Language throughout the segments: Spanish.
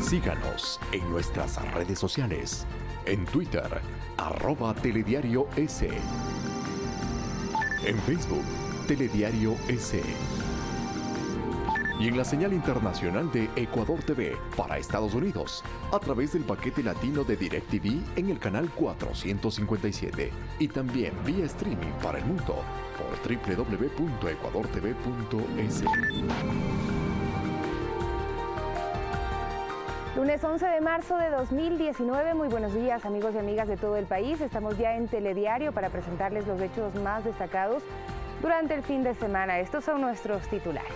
Síganos en nuestras redes sociales. En Twitter, @telediarios. En Facebook, Telediario S. Y en la señal internacional de Ecuador TV para Estados Unidos, a través del paquete latino de DirecTV en el canal 457. Y también vía streaming para el mundo por www.ecuadortv.es. Lunes 11 de marzo de 2019, muy buenos días amigos y amigas de todo el país. Estamos ya en Telediario para presentarles los hechos más destacados durante el fin de semana. Estos son nuestros titulares.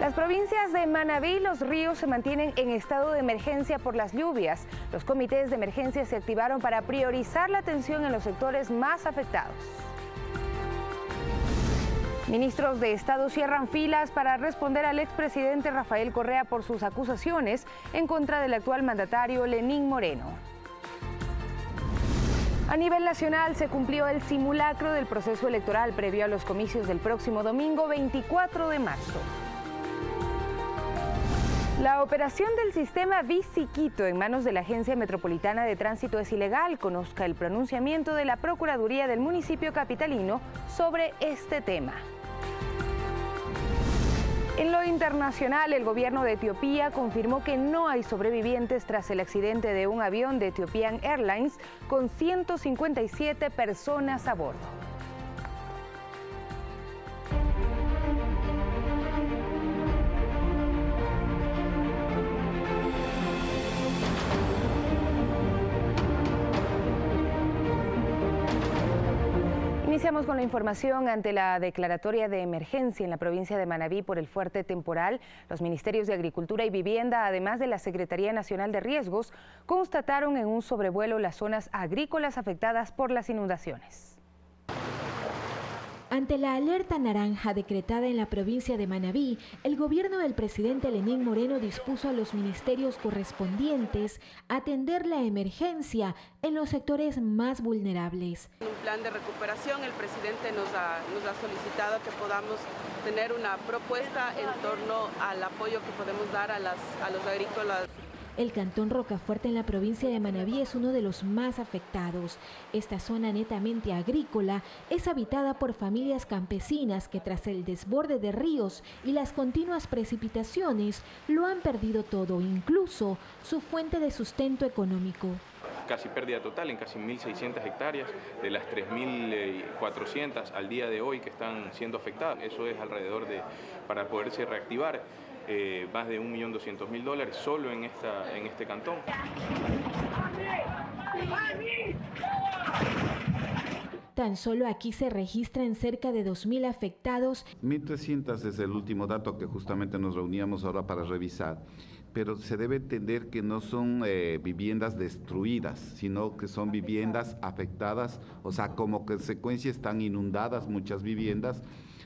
Las provincias de Manabí y Los Ríos se mantienen en estado de emergencia por las lluvias. Los comités de emergencia se activaron para priorizar la atención en los sectores más afectados. Ministros de Estado cierran filas para responder al expresidente Rafael Correa por sus acusaciones en contra del actual mandatario Lenín Moreno. A nivel nacional se cumplió el simulacro del proceso electoral previo a los comicios del próximo domingo 24 de marzo. La operación del sistema Biciquito en manos de la Agencia Metropolitana de Tránsito es ilegal. Conozca el pronunciamiento de la Procuraduría del municipio capitalino sobre este tema. En lo internacional, el gobierno de Etiopía confirmó que no hay sobrevivientes tras el accidente de un avión de Ethiopian Airlines con 157 personas a bordo. Iniciamos con la información. Ante la declaratoria de emergencia en la provincia de Manabí por el fuerte temporal, los ministerios de Agricultura y Vivienda, además de la Secretaría Nacional de Riesgos, constataron en un sobrevuelo las zonas agrícolas afectadas por las inundaciones. Ante la alerta naranja decretada en la provincia de Manabí, el gobierno del presidente Lenín Moreno dispuso a los ministerios correspondientes a atender la emergencia en los sectores más vulnerables. En un plan de recuperación, el presidente nos ha solicitado que podamos tener una propuesta en torno al apoyo que podemos dar a los agrícolas. El cantón Rocafuerte en la provincia de Manabí es uno de los más afectados. Esta zona netamente agrícola es habitada por familias campesinas que tras el desborde de ríos y las continuas precipitaciones lo han perdido todo, incluso su fuente de sustento económico. Casi pérdida total en casi 1.600 hectáreas de las 3.400 al día de hoy que están siendo afectadas. Eso es alrededor de, para poderse reactivar, más de $1.200.000 solo en este cantón. Tan solo aquí se registran cerca de 2.000 afectados. 1.300 es el último dato que justamente nos reuníamos ahora para revisar. Pero se debe entender que no son viviendas destruidas, sino que son viviendas afectadas, o sea, como consecuencia están inundadas muchas viviendas.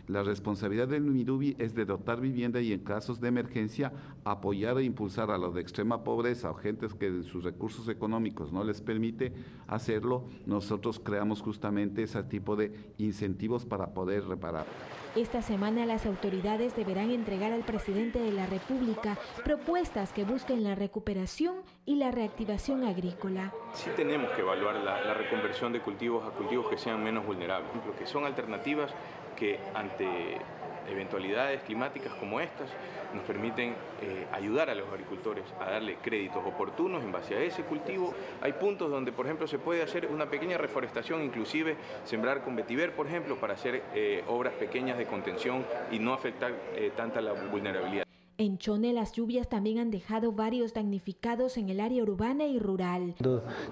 La responsabilidad del MIDUBI es de dotar vivienda y en casos de emergencia apoyar e impulsar a los de extrema pobreza o gentes que sus recursos económicos no les permite hacerlo. Nosotros creamos justamente ese tipo de incentivos para poder reparar. Esta semana las autoridades deberán entregar al presidente de la República propuestas que busquen la recuperación y la reactivación agrícola. Sí tenemos que evaluar la reconversión de cultivos a cultivos que sean menos vulnerables, que son alternativas que ante eventualidades climáticas como estas nos permiten ayudar a los agricultores a darle créditos oportunos en base a ese cultivo. Hay puntos donde, por ejemplo, se puede hacer una pequeña reforestación, inclusive sembrar con vetiver, por ejemplo, para hacer obras pequeñas de contención y no afectar tanta la vulnerabilidad. En Chone las lluvias también han dejado varios damnificados en el área urbana y rural.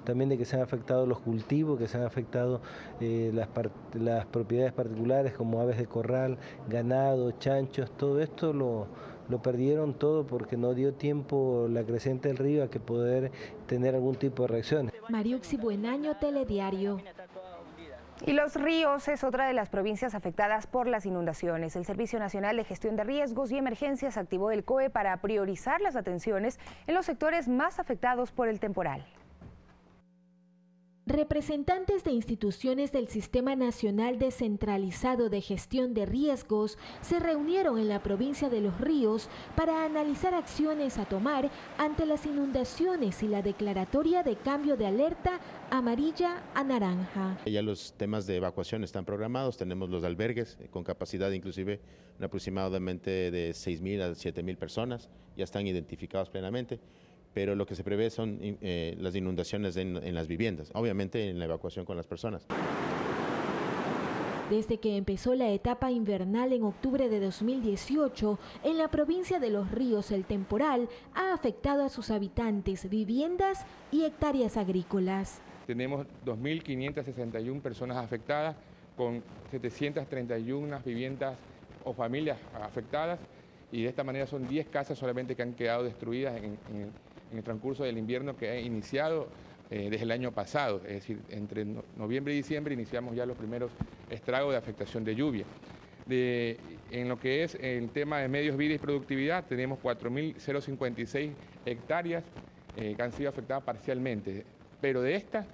También de que se han afectado los cultivos, que se han afectado las propiedades particulares como aves de corral, ganado, chanchos, todo esto lo perdieron todo porque no dio tiempo la creciente del río a que poder tener algún tipo de reacciones. Mariuxi Buenaño, Telediario. Y Los Ríos es otra de las provincias afectadas por las inundaciones. El Servicio Nacional de Gestión de Riesgos y Emergencias activó el COE para priorizar las atenciones en los sectores más afectados por el temporal. Representantes de instituciones del Sistema Nacional Descentralizado de Gestión de Riesgos se reunieron en la provincia de Los Ríos para analizar acciones a tomar ante las inundaciones y la declaratoria de cambio de alerta amarilla a naranja. Ya los temas de evacuación están programados, tenemos los albergues con capacidad inclusive aproximadamente de 6.000 a 7.000 personas, ya están identificados plenamente. Pero lo que se prevé son las inundaciones en las viviendas, obviamente en la evacuación con las personas. Desde que empezó la etapa invernal en octubre de 2018, en la provincia de Los Ríos el temporal ha afectado a sus habitantes, viviendas y hectáreas agrícolas. Tenemos 2.561 personas afectadas, con 731 viviendas o familias afectadas, y de esta manera son 10 casas solamente que han quedado destruidas en el transcurso del invierno que ha iniciado desde el año pasado. Es decir, entre noviembre y diciembre iniciamos ya los primeros estragos de afectación de lluvia. En lo que es el tema de medios, vida y productividad, tenemos 4.056 hectáreas que han sido afectadas parcialmente, pero de estas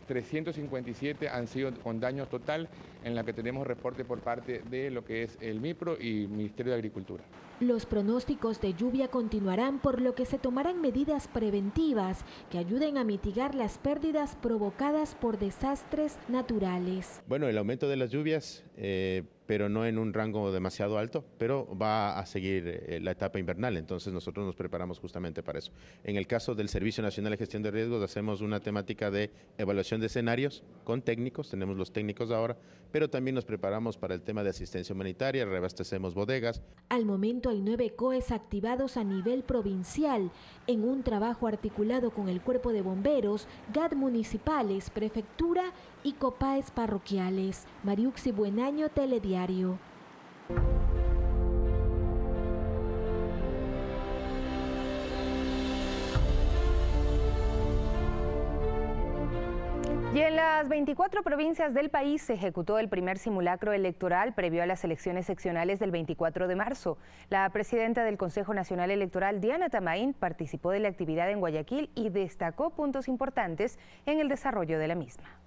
357 han sido con daño total, en la que tenemos reporte por parte de lo que es el MIPRO y Ministerio de Agricultura. Los pronósticos de lluvia continuarán, por lo que se tomarán medidas preventivas que ayuden a mitigar las pérdidas provocadas por desastres naturales. Bueno, el aumento de las lluvias, pero no en un rango demasiado alto, pero va a seguir la etapa invernal, entonces nosotros nos preparamos justamente para eso. En el caso del Servicio Nacional de Gestión de Riesgos hacemos una temática de evaluación de escenarios con técnicos, tenemos los técnicos ahora, pero también nos preparamos para el tema de asistencia humanitaria, reabastecemos bodegas. Al momento hay 9 COEs activados a nivel provincial, en un trabajo articulado con el Cuerpo de Bomberos, GAD municipales, Prefectura y COPAES parroquiales. Mariuxi Buenaño, Telediario. Y en las 24 provincias del país se ejecutó el primer simulacro electoral previo a las elecciones seccionales del 24 de marzo. La presidenta del Consejo Nacional Electoral, Diana Tamain, participó de la actividad en Guayaquil y destacó puntos importantes en el desarrollo de la misma.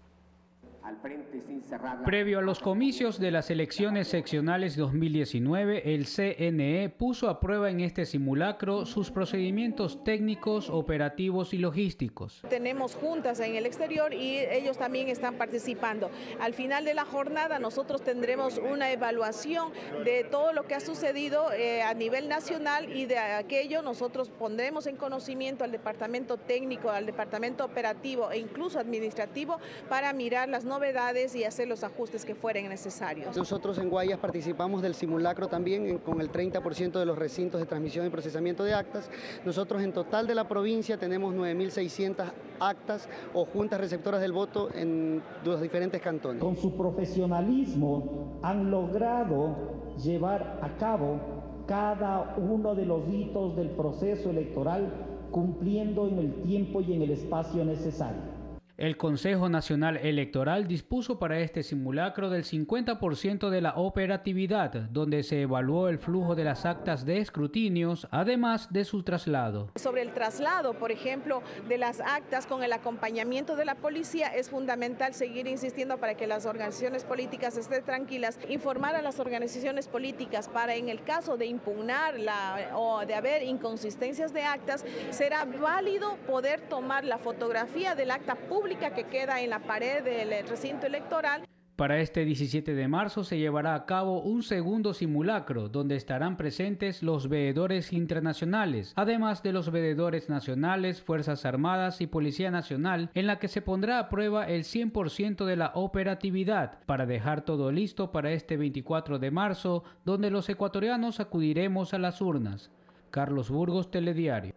Previo a los comicios de las elecciones seccionales 2019, el CNE puso a prueba en este simulacro sus procedimientos técnicos, operativos y logísticos. Tenemos juntas en el exterior y ellos también están participando. Al final de la jornada nosotros tendremos una evaluación de todo lo que ha sucedido a nivel nacional, y de aquello nosotros pondremos en conocimiento al departamento técnico, al departamento operativo e incluso administrativo para mirar las novedades y hacer los ajustes que fueren necesarios. Nosotros en Guayas participamos del simulacro también con el 30% de los recintos de transmisión y procesamiento de actas. Nosotros en total de la provincia tenemos 9.600 actas o juntas receptoras del voto en los diferentes cantones. Con su profesionalismo han logrado llevar a cabo cada uno de los hitos del proceso electoral, cumpliendo en el tiempo y en el espacio necesario. El Consejo Nacional Electoral dispuso para este simulacro del 50% de la operatividad, donde se evaluó el flujo de las actas de escrutinios, además de su traslado. Sobre el traslado, por ejemplo, de las actas con el acompañamiento de la policía, es fundamental seguir insistiendo para que las organizaciones políticas estén tranquilas, informar a las organizaciones políticas para, en el caso de impugnar o de haber inconsistencias de actas, será válido poder tomar la fotografía del acta pública que queda en la pared del recinto electoral. Para este 17 de marzo se llevará a cabo un segundo simulacro, donde estarán presentes los veedores internacionales, además de los veedores nacionales, Fuerzas Armadas y Policía Nacional, en la que se pondrá a prueba el 100% de la operatividad, para dejar todo listo para este 24 de marzo, donde los ecuatorianos acudiremos a las urnas. Carlos Burgos, Telediario.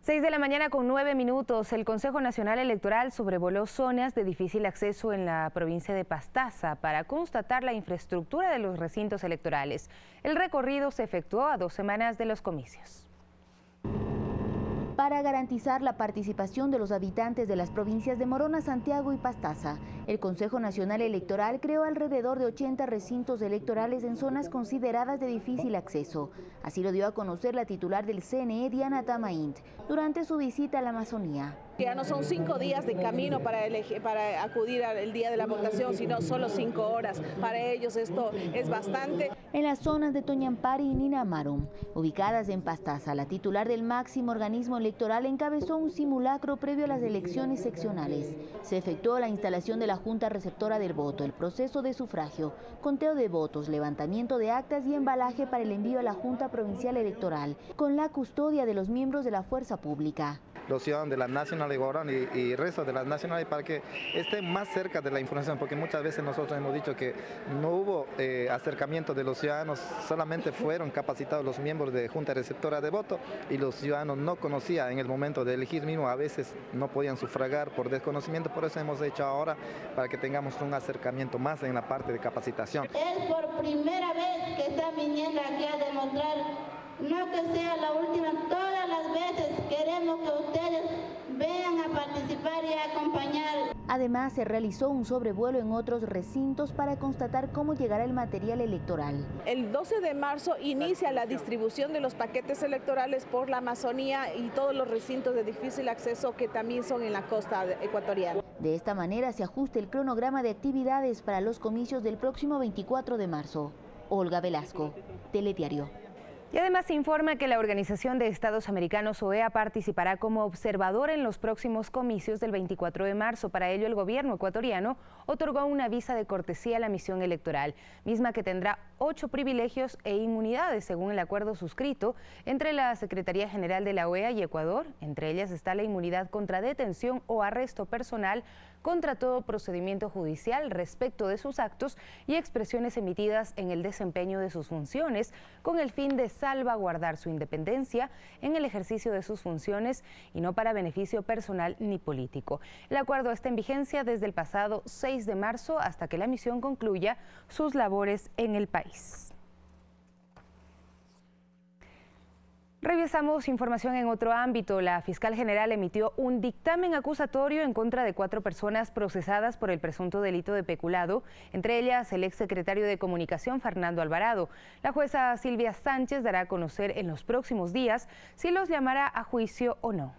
6 de la mañana con 9 minutos, el Consejo Nacional Electoral sobrevoló zonas de difícil acceso en la provincia de Pastaza para constatar la infraestructura de los recintos electorales. El recorrido se efectuó a 2 semanas de los comicios. para garantizar la participación de los habitantes de las provincias de Morona, Santiago y Pastaza. El Consejo Nacional Electoral creó alrededor de 80 recintos electorales en zonas consideradas de difícil acceso. Así lo dio a conocer la titular del CNE, Diana Tamaint, durante su visita a la Amazonía. Ya no son 5 días de camino para acudir al día de la votación, sino solo 5 horas. Para ellos esto es bastante. En las zonas de Toñampari y Ninamarum, ubicadas en Pastaza, la titular del máximo organismo electoral encabezó un simulacro previo a las elecciones seccionales. Se efectuó la instalación de la Junta Receptora del Voto, el proceso de sufragio, conteo de votos, levantamiento de actas y embalaje para el envío a la Junta Provincial Electoral, con la custodia de los miembros de la fuerza pública. Los ciudadanos de las nacionales y el resto de las nacionales para que estén más cerca de la información, porque muchas veces nosotros hemos dicho que no hubo acercamiento de los ciudadanos, solamente fueron capacitados los miembros de Junta Receptora de Voto y los ciudadanos no conocían en el momento de elegir mismo, a veces no podían sufragar por desconocimiento, por eso hemos hecho ahora para que tengamos un acercamiento más en la parte de capacitación. Es por primera vez que están viniendo aquí a demostrar, no que sea la última, todas las veces queremos que ustedes vengan a participar y a acompañar. Además, se realizó un sobrevuelo en otros recintos para constatar cómo llegará el material electoral. El 12 de marzo inicia la distribución de los paquetes electorales por la Amazonía y todos los recintos de difícil acceso que también son en la costa ecuatoriana. De esta manera se ajusta el cronograma de actividades para los comicios del próximo 24 de marzo. Olga Velasco, Telediario. Y además se informa que la Organización de Estados Americanos, OEA, participará como observador en los próximos comicios del 24 de marzo. Para ello, el gobierno ecuatoriano otorgó una visa de cortesía a la misión electoral, misma que tendrá 8 privilegios e inmunidades, según el acuerdo suscrito entre la Secretaría General de la OEA y Ecuador. Entre ellas está la inmunidad contra detención o arresto personal, contra todo procedimiento judicial respecto de sus actos y expresiones emitidas en el desempeño de sus funciones, con el fin de salvaguardar su independencia en el ejercicio de sus funciones y no para beneficio personal ni político. El acuerdo está en vigencia desde el pasado 6 de marzo hasta que la misión concluya sus labores en el país. Revisamos información en otro ámbito. La fiscal general emitió un dictamen acusatorio en contra de 4 personas procesadas por el presunto delito de peculado, entre ellas el exsecretario de Comunicación Fernando Alvarado. La jueza Silvia Sánchez dará a conocer en los próximos días si los llamará a juicio o no.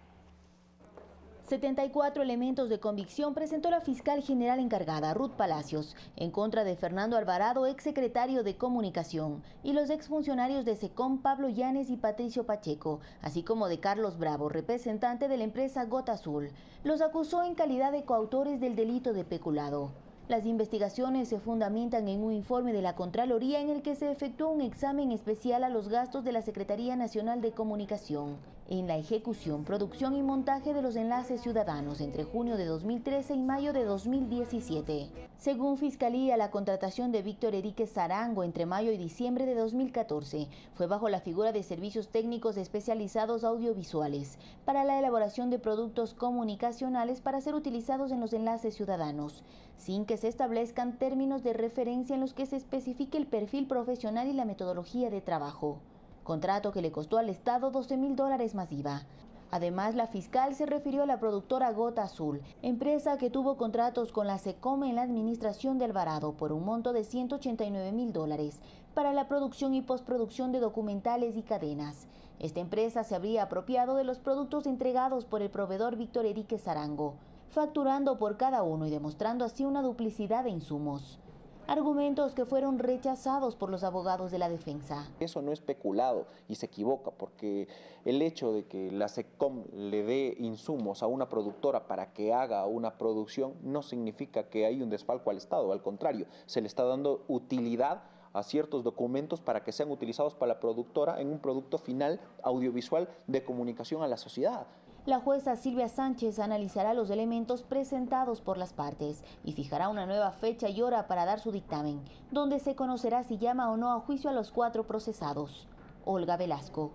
74 elementos de convicción presentó la fiscal general encargada, Ruth Palacios, en contra de Fernando Alvarado, exsecretario de Comunicación, y los exfuncionarios de SECOM, Pablo Llanes y Patricio Pacheco, así como de Carlos Bravo, representante de la empresa Gota Azul. Los acusó en calidad de coautores del delito de peculado. Las investigaciones se fundamentan en un informe de la Contraloría en el que se efectuó un examen especial a los gastos de la Secretaría Nacional de Comunicación en la ejecución, producción y montaje de los enlaces ciudadanos entre junio de 2013 y mayo de 2017. Según Fiscalía, la contratación de Víctor Enríquez Sarango entre mayo y diciembre de 2014 fue bajo la figura de servicios técnicos especializados audiovisuales para la elaboración de productos comunicacionales para ser utilizados en los enlaces ciudadanos, sin que se establezcan términos de referencia en los que se especifique el perfil profesional y la metodología de trabajo. Contrato que le costó al Estado $12.000 más IVA. Además, la fiscal se refirió a la productora Gota Azul, empresa que tuvo contratos con la SECOM en la administración de Alvarado por un monto de $189.000 para la producción y postproducción de documentales y cadenas. Esta empresa se habría apropiado de los productos entregados por el proveedor Víctor Enríquez Sarango, facturando por cada uno y demostrando así una duplicidad de insumos. Argumentos que fueron rechazados por los abogados de la defensa. Eso no es peculado y se equivoca, porque el hecho de que la SECOM le dé insumos a una productora para que haga una producción no significa que hay un desfalco al Estado, al contrario, se le está dando utilidad a ciertos documentos para que sean utilizados para la productora en un producto final audiovisual de comunicación a la sociedad. La jueza Silvia Sánchez analizará los elementos presentados por las partes y fijará una nueva fecha y hora para dar su dictamen, donde se conocerá si llama o no a juicio a los 4 procesados. Olga Velasco,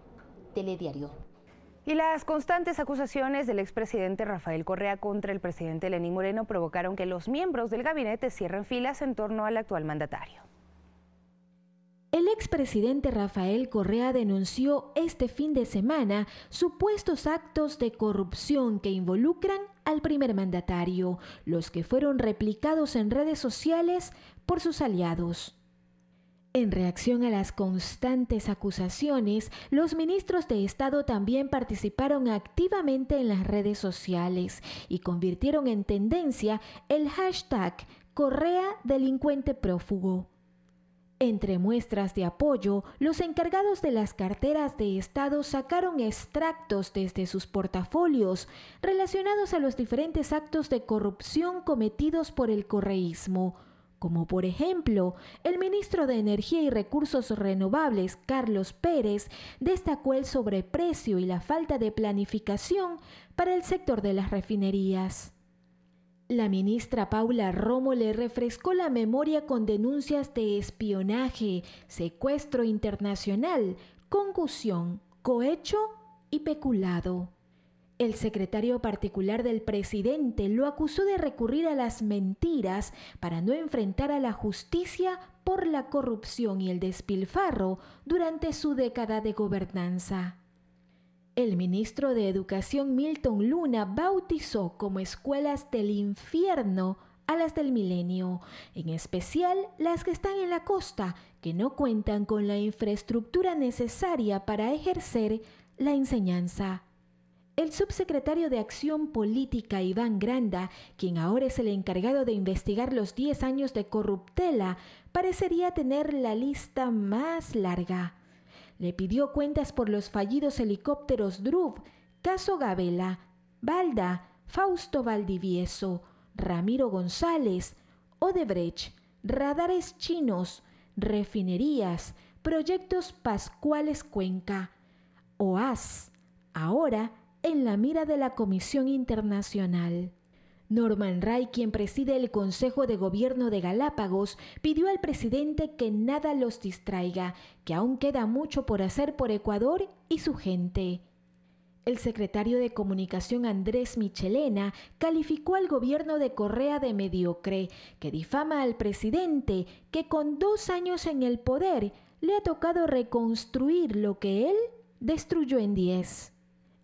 Telediario. Y las constantes acusaciones del expresidente Rafael Correa contra el presidente Lenín Moreno provocaron que los miembros del gabinete cierren filas en torno al actual mandatario. El expresidente Rafael Correa denunció este fin de semana supuestos actos de corrupción que involucran al primer mandatario, los que fueron replicados en redes sociales por sus aliados. En reacción a las constantes acusaciones, los ministros de Estado también participaron activamente en las redes sociales y convirtieron en tendencia el hashtag Correa delincuente prófugo. Entre muestras de apoyo, los encargados de las carteras de Estado sacaron extractos desde sus portafolios relacionados a los diferentes actos de corrupción cometidos por el correísmo, como por ejemplo, el ministro de Energía y Recursos Renovables, Carlos Pérez, destacó el sobreprecio y la falta de planificación para el sector de las refinerías. La ministra Paula Romo le refrescó la memoria con denuncias de espionaje, secuestro internacional, concusión, cohecho y peculado. El secretario particular del presidente lo acusó de recurrir a las mentiras para no enfrentar a la justicia por la corrupción y el despilfarro durante su década de gobernanza. El ministro de Educación Milton Luna bautizó como escuelas del infierno a las del milenio, en especial las que están en la costa, que no cuentan con la infraestructura necesaria para ejercer la enseñanza. El subsecretario de Acción Política, Iván Granda, quien ahora es el encargado de investigar los 10 años de corruptela, parecería tener la lista más larga. Le pidió cuentas por los fallidos helicópteros Druv, Caso Gabela, Balda, Fausto Valdivieso, Ramiro González, Odebrecht, radares chinos, refinerías, proyectos Pascuales Cuenca, OAS, ahora en la mira de la Comisión Internacional. Norman Ray, quien preside el Consejo de Gobierno de Galápagos, pidió al presidente que nada los distraiga, que aún queda mucho por hacer por Ecuador y su gente. El secretario de Comunicación Andrés Michelena calificó al gobierno de Correa de mediocre, que difama al presidente, que con 2 años en el poder le ha tocado reconstruir lo que él destruyó en 10.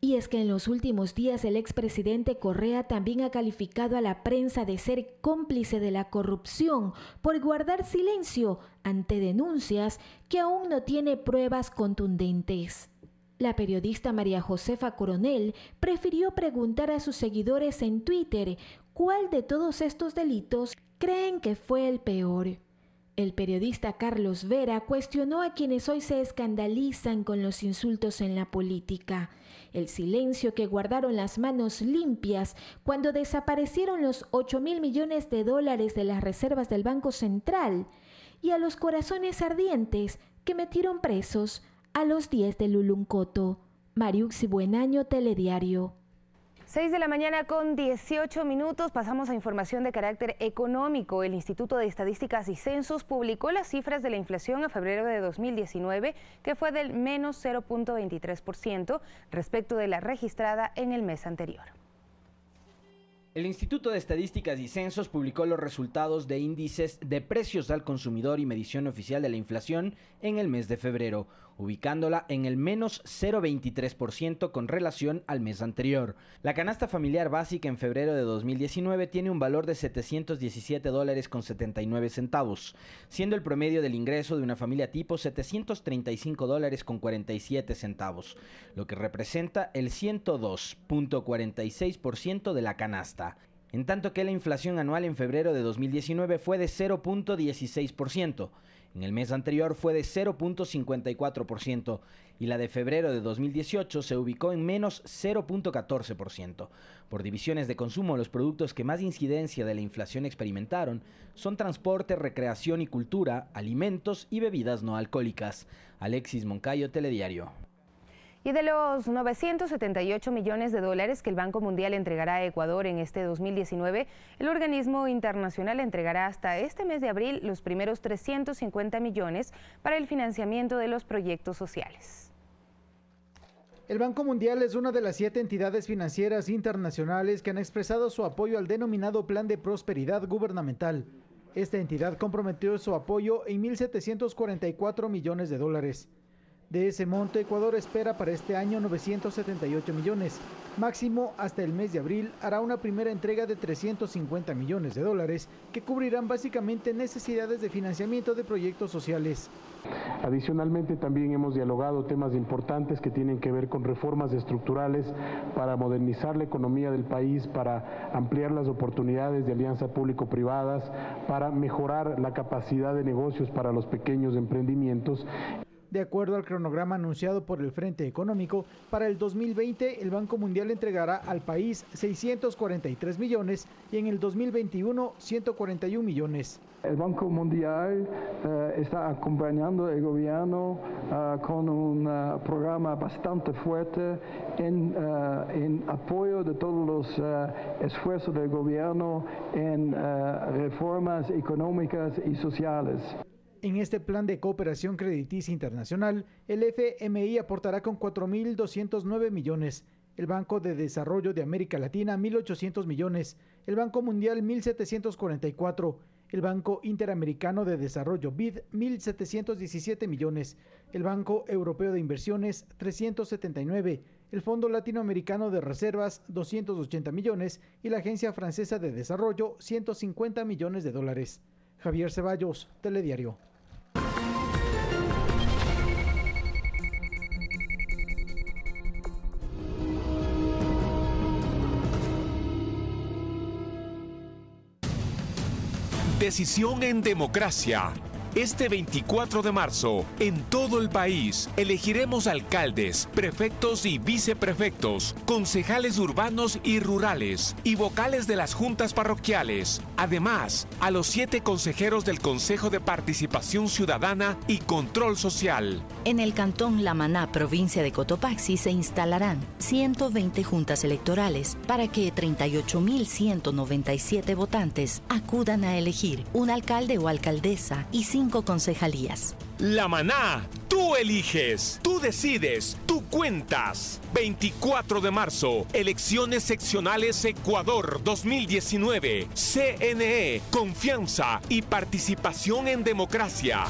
Y es que en los últimos días el expresidente Correa también ha calificado a la prensa de ser cómplice de la corrupción por guardar silencio ante denuncias que aún no tiene pruebas contundentes. La periodista María Josefa Coronel prefirió preguntar a sus seguidores en Twitter cuál de todos estos delitos creen que fue el peor. El periodista Carlos Vera cuestionó a quienes hoy se escandalizan con los insultos en la política, el silencio que guardaron las manos limpias cuando desaparecieron los $8.000 millones de las reservas del Banco Central y a los corazones ardientes que metieron presos a los 10 de Luluncoto. Mariuxi Buenaño, Telediario. 6 de la mañana con 18 minutos, pasamos a información de carácter económico. El Instituto de Estadísticas y Censos publicó las cifras de la inflación a febrero de 2019, que fue del menos 0.23% respecto de la registrada en el mes anterior. El Instituto de Estadísticas y Censos publicó los resultados de índices de precios al consumidor y medición oficial de la inflación en el mes de febrero, ubicándola en el menos 0.23% con relación al mes anterior. La canasta familiar básica en febrero de 2019 tiene un valor de $717.79, siendo el promedio del ingreso de una familia tipo $735.47, lo que representa el 102.46% de la canasta. En tanto que la inflación anual en febrero de 2019 fue de 0.16%, en el mes anterior fue de 0.54% y la de febrero de 2018 se ubicó en menos 0.14%. Por divisiones de consumo, los productos que más incidencia de la inflación experimentaron son transporte, recreación y cultura, alimentos y bebidas no alcohólicas. Alexis Moncayo, Telediario. Y de los $978 millones que el Banco Mundial entregará a Ecuador en este 2019, el organismo internacional entregará hasta este mes de abril los primeros 350 millones para el financiamiento de los proyectos sociales. El Banco Mundial es una de las 7 entidades financieras internacionales que han expresado su apoyo al denominado Plan de Prosperidad Gubernamental. Esta entidad comprometió su apoyo en 1.744 millones de dólares. De ese monto, Ecuador espera para este año 978 millones. Máximo hasta el mes de abril hará una primera entrega de 350 millones de dólares que cubrirán básicamente necesidades de financiamiento de proyectos sociales. Adicionalmente, también hemos dialogado temas importantes que tienen que ver con reformas estructurales para modernizar la economía del país, para ampliar las oportunidades de alianza público-privadas, para mejorar la capacidad de negocios para los pequeños emprendimientos. De acuerdo al cronograma anunciado por el Frente Económico, para el 2020 el Banco Mundial entregará al país 643 millones y en el 2021 141 millones. El Banco Mundial está acompañando al gobierno con un programa bastante fuerte en apoyo de todos los esfuerzos del gobierno en reformas económicas y sociales. En este plan de cooperación crediticia internacional, el FMI aportará con 4.209 millones, el Banco de Desarrollo de América Latina 1.800 millones, el Banco Mundial 1.744, el Banco Interamericano de Desarrollo BID 1.717 millones, el Banco Europeo de Inversiones 379, el Fondo Latinoamericano de Reservas 280 millones y la Agencia Francesa de Desarrollo 150 millones de dólares. Javier Ceballos, Telediario. Decisión en democracia. Este 24 de marzo, en todo el país, elegiremos alcaldes, prefectos y viceprefectos, concejales urbanos y rurales y vocales de las juntas parroquiales. Además, a los 7 consejeros del Consejo de Participación Ciudadana y Control Social. En el cantón La Maná, provincia de Cotopaxi, se instalarán 120 juntas electorales para que 38.197 votantes acudan a elegir un alcalde o alcaldesa y 5 concejalías. La Maná, tú eliges, tú decides, tú cuentas. 24 de marzo, elecciones seccionales Ecuador 2019. CNE, confianza y participación en democracia.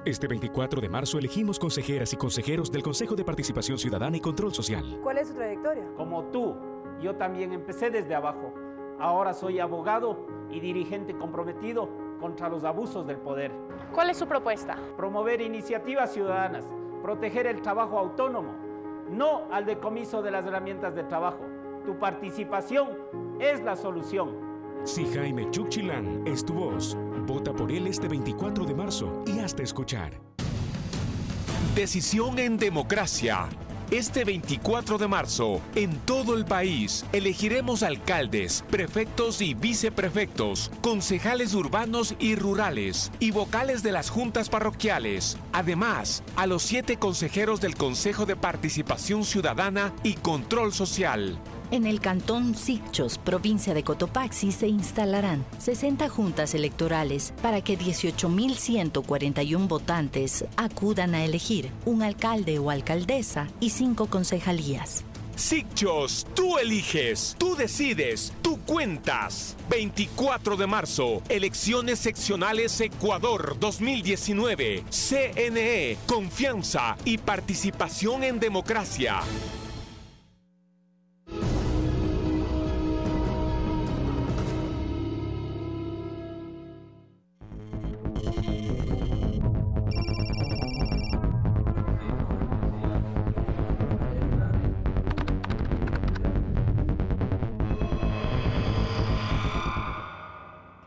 Este 24 de marzo elegimos consejeras y consejeros del Consejo de Participación Ciudadana y Control Social. ¿Cuál es su trayectoria? Como tú, yo también empecé desde abajo. Ahora soy abogado y dirigente comprometido contra los abusos del poder. ¿Cuál es su propuesta? Promover iniciativas ciudadanas, proteger el trabajo autónomo, no al decomiso de las herramientas de trabajo. Tu participación es la solución. Si Jaime Chuchilán es tu voz, vota por él este 24 de marzo y hazte escuchar. Decisión en democracia. Este 24 de marzo, en todo el país, elegiremos alcaldes, prefectos y viceprefectos, concejales urbanos y rurales y vocales de las juntas parroquiales. Además, a los 7 consejeros del Consejo de Participación Ciudadana y Control Social. En el cantón Sicchos, provincia de Cotopaxi, se instalarán 60 juntas electorales para que 18.141 votantes acudan a elegir un alcalde o alcaldesa y 5 concejalías. Sicchos, tú eliges, tú decides, tú cuentas. 24 de marzo, elecciones seccionales Ecuador 2019. CNE, confianza y participación en democracia.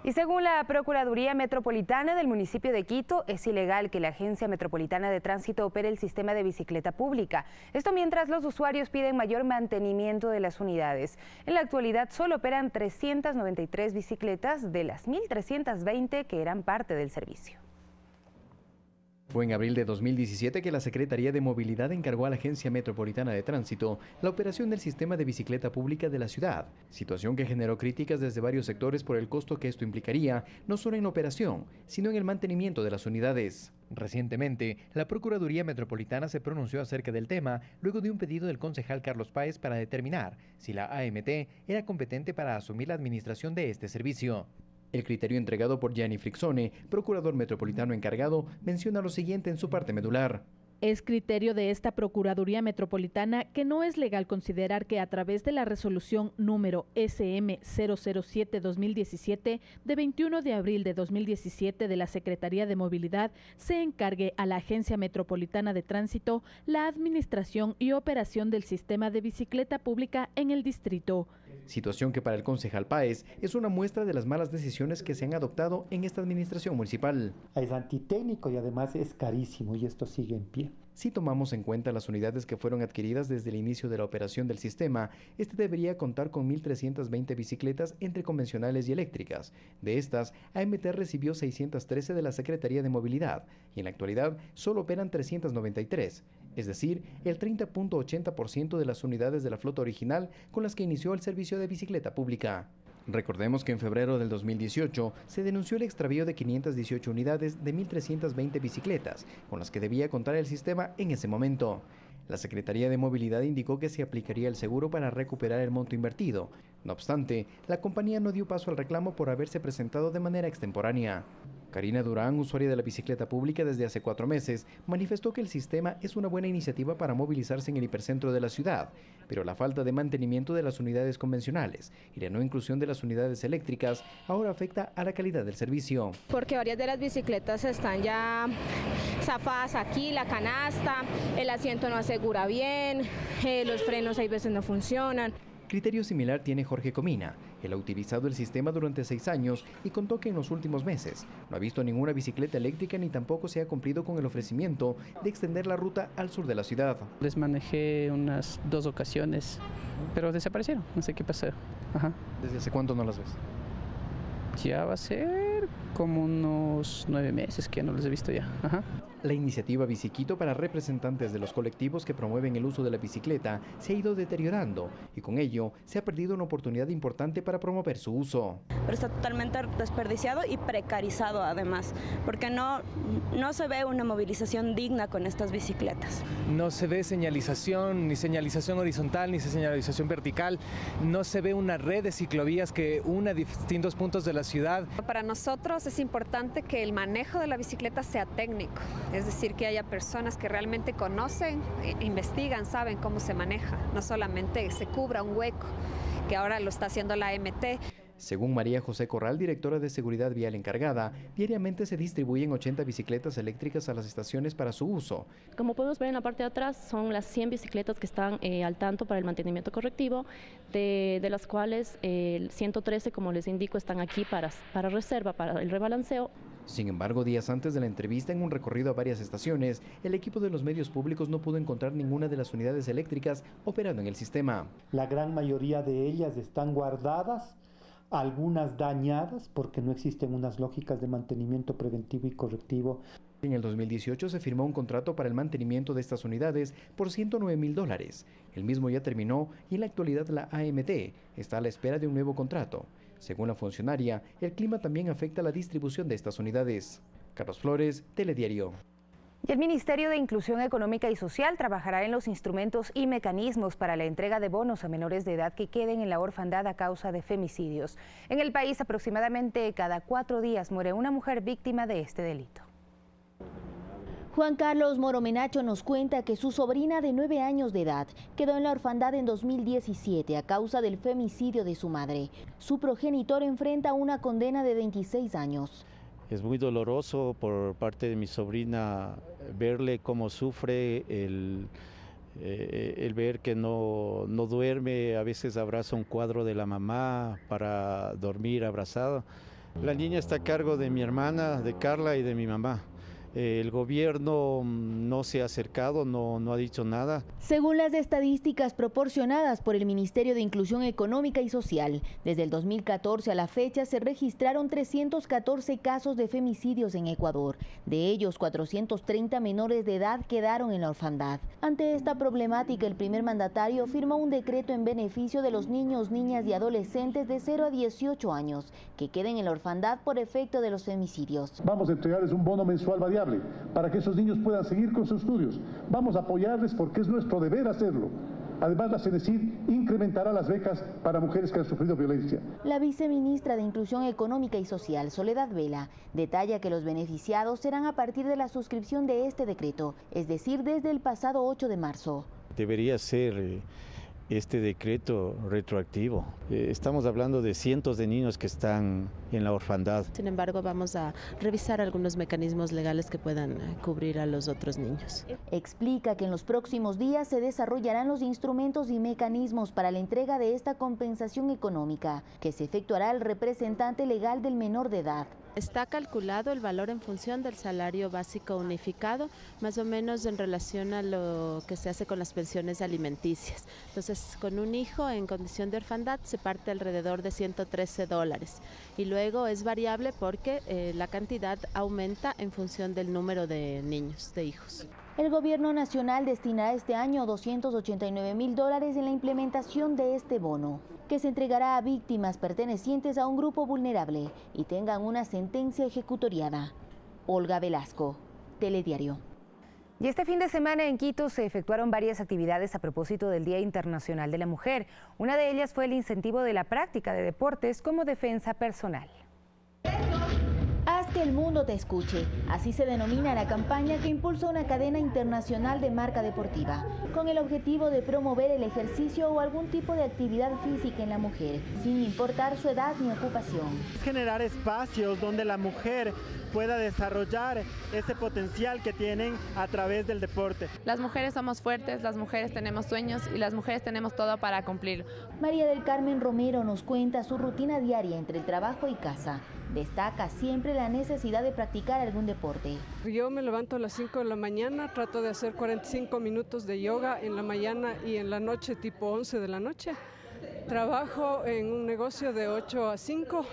Y según la Procuraduría Metropolitana del municipio de Quito, es ilegal que la Agencia Metropolitana de Tránsito opere el sistema de bicicleta pública. Esto mientras los usuarios piden mayor mantenimiento de las unidades. En la actualidad solo operan 393 bicicletas de las 1.320 que eran parte del servicio. Fue en abril de 2017 que la Secretaría de Movilidad encargó a la Agencia Metropolitana de Tránsito la operación del sistema de bicicleta pública de la ciudad, situación que generó críticas desde varios sectores por el costo que esto implicaría, no solo en operación, sino en el mantenimiento de las unidades. Recientemente, la Procuraduría Metropolitana se pronunció acerca del tema luego de un pedido del concejal Carlos Páez para determinar si la AMT era competente para asumir la administración de este servicio. El criterio entregado por Gianni Frixone, procurador metropolitano encargado, menciona lo siguiente en su parte medular. Es criterio de esta Procuraduría Metropolitana que no es legal considerar que a través de la resolución número SM-007-2017 de 21 de abril de 2017 de la Secretaría de Movilidad se encargue a la Agencia Metropolitana de Tránsito la administración y operación del sistema de bicicleta pública en el distrito. Situación que para el concejal Páez es una muestra de las malas decisiones que se han adoptado en esta administración municipal. Es antitécnico y además es carísimo y esto sigue en pie. Si tomamos en cuenta las unidades que fueron adquiridas desde el inicio de la operación del sistema, este debería contar con 1.320 bicicletas entre convencionales y eléctricas. De estas, AMT recibió 613 de la Secretaría de Movilidad y en la actualidad solo operan 393, es decir, el 30.80% de las unidades de la flota original con las que inició el servicio de bicicleta pública. Recordemos que en febrero del 2018 se denunció el extravío de 518 unidades de 1.320 bicicletas, con las que debía contar el sistema en ese momento. La Secretaría de Movilidad indicó que se aplicaría el seguro para recuperar el monto invertido. No obstante, la compañía no dio paso al reclamo por haberse presentado de manera extemporánea. Karina Durán, usuaria de la bicicleta pública desde hace 4 meses, manifestó que el sistema es una buena iniciativa para movilizarse en el hipercentro de la ciudad, pero la falta de mantenimiento de las unidades convencionales y la no inclusión de las unidades eléctricas ahora afecta a la calidad del servicio. Porque varias de las bicicletas están ya zafadas aquí, la canasta, el asiento no asegura bien, los frenos hay veces no funcionan. Criterio similar tiene Jorge Comina. Él ha utilizado el sistema durante 6 años y contó que en los últimos meses no ha visto ninguna bicicleta eléctrica ni tampoco se ha cumplido con el ofrecimiento de extender la ruta al sur de la ciudad. Les manejé unas 2 ocasiones, pero desaparecieron, no sé qué pasó. ¿Desde hace cuánto no las ves? Ya va a ser como unos 9 meses que no los he visto ya. La iniciativa Biciquito para representantes de los colectivos que promueven el uso de la bicicleta se ha ido deteriorando y con ello se ha perdido una oportunidad importante para promover su uso. Pero está totalmente desperdiciado y precarizado además, porque no se ve una movilización digna con estas bicicletas. No se ve señalización, ni señalización horizontal, ni señalización vertical. No se ve una red de ciclovías que una distintos puntos de la ciudad. Para nosotros es importante que el manejo de la bicicleta sea técnico. Es decir, que haya personas que realmente conocen, investigan, saben cómo se maneja, no solamente se cubra un hueco, que ahora lo está haciendo la AMT. Según María José Corral, directora de Seguridad Vial encargada, diariamente se distribuyen 80 bicicletas eléctricas a las estaciones para su uso. Como podemos ver en la parte de atrás, son las 100 bicicletas que están al tanto para el mantenimiento correctivo, de las cuales 113, como les indico, están aquí para reserva, para el rebalanceo. Sin embargo, días antes de la entrevista, en un recorrido a varias estaciones, el equipo de los medios públicos no pudo encontrar ninguna de las unidades eléctricas operando en el sistema. La gran mayoría de ellas están guardadas, algunas dañadas porque no existen unas lógicas de mantenimiento preventivo y correctivo. En el 2018 se firmó un contrato para el mantenimiento de estas unidades por $109,000. El mismo ya terminó y en la actualidad la AMT está a la espera de un nuevo contrato. Según la funcionaria, el clima también afecta la distribución de estas unidades. Carlos Flores, Telediario. Y el Ministerio de Inclusión Económica y Social trabajará en los instrumentos y mecanismos para la entrega de bonos a menores de edad que queden en la orfandad a causa de femicidios. En el país, aproximadamente cada 4 días muere una mujer víctima de este delito. Juan Carlos Moromenacho nos cuenta que su sobrina de 9 años de edad quedó en la orfandad en 2017 a causa del femicidio de su madre. Su progenitor enfrenta una condena de 26 años. Es muy doloroso por parte de mi sobrina verle cómo sufre, el ver que no duerme, a veces abraza un cuadro de la mamá para dormir abrazado. La niña está a cargo de mi hermana, de Carla y de mi mamá. El gobierno no se ha acercado, no ha dicho nada. Según las estadísticas proporcionadas por el Ministerio de Inclusión Económica y Social, desde el 2014 a la fecha se registraron 314 casos de femicidios en Ecuador. De ellos, 430 menores de edad quedaron en la orfandad. Ante esta problemática, el primer mandatario firmó un decreto en beneficio de los niños, niñas y adolescentes de 0 a 18 años que queden en la orfandad por efecto de los femicidios. Vamos a entregarles un bono mensual variable para que esos niños puedan seguir con sus estudios. Vamos a apoyarles porque es nuestro deber hacerlo. Además, la CENESID incrementará las becas para mujeres que han sufrido violencia. La viceministra de Inclusión Económica y Social, Soledad Vela, detalla que los beneficiados serán a partir de la suscripción de este decreto, es decir, desde el pasado 8 de marzo. Debería ser este decreto retroactivo. Estamos hablando de cientos de niños que están en la orfandad. Sin embargo, vamos a revisar algunos mecanismos legales que puedan cubrir a los otros niños. Explica que en los próximos días se desarrollarán los instrumentos y mecanismos para la entrega de esta compensación económica, que se efectuará el representante legal del menor de edad. Está calculado el valor en función del salario básico unificado, más o menos en relación a lo que se hace con las pensiones alimenticias. Entonces, con un hijo en condición de orfandad se parte alrededor de $113 y luego es variable porque la cantidad aumenta en función del número de niños, de hijos. El gobierno nacional destinará este año $289.000 en la implementación de este bono, que se entregará a víctimas pertenecientes a un grupo vulnerable y tengan una sentencia ejecutoriada. Olga Velasco, Telediario. Y este fin de semana en Quito se efectuaron varias actividades a propósito del Día Internacional de la Mujer. Una de ellas fue el incentivo de la práctica de deportes como defensa personal. Haz que el mundo te escuche. Así se denomina la campaña que impulsa una cadena internacional de marca deportiva, con el objetivo de promover el ejercicio o algún tipo de actividad física en la mujer, sin importar su edad ni ocupación. Generar espacios donde la mujer pueda desarrollar ese potencial que tienen a través del deporte. Las mujeres somos fuertes, las mujeres tenemos sueños y las mujeres tenemos todo para cumplir. María del Carmen Romero nos cuenta su rutina diaria entre el trabajo y casa. Destaca siempre la necesidad de practicar algún deporte. Yo me levanto a las 5 de la mañana, trato de hacer 45 minutos de yoga en la mañana y en la noche tipo 11 de la noche. Trabajo en un negocio de 8 a 5.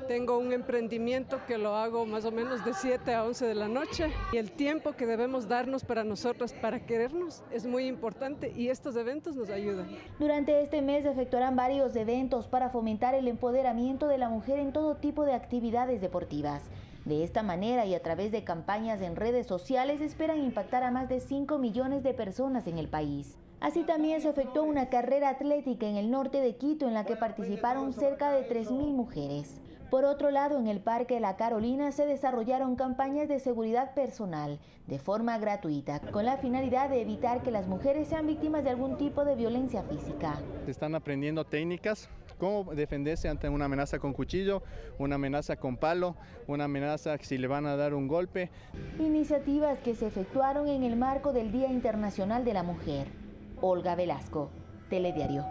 Tengo un emprendimiento que lo hago más o menos de 7 a 11 de la noche y el tiempo que debemos darnos para nosotros, para querernos, es muy importante y estos eventos nos ayudan. Durante este mes se efectuarán varios eventos para fomentar el empoderamiento de la mujer en todo tipo de actividades deportivas. De esta manera y a través de campañas en redes sociales esperan impactar a más de 5 millones de personas en el país. Así también se efectuó una carrera atlética en el norte de Quito en la que participaron cerca de 3.000 mujeres. Por otro lado, en el Parque La Carolina se desarrollaron campañas de seguridad personal de forma gratuita, con la finalidad de evitar que las mujeres sean víctimas de algún tipo de violencia física. Se están aprendiendo técnicas, cómo defenderse ante una amenaza con cuchillo, una amenaza con palo, una amenaza si le van a dar un golpe. Iniciativas que se efectuaron en el marco del Día Internacional de la Mujer. Olga Velasco, Telediario.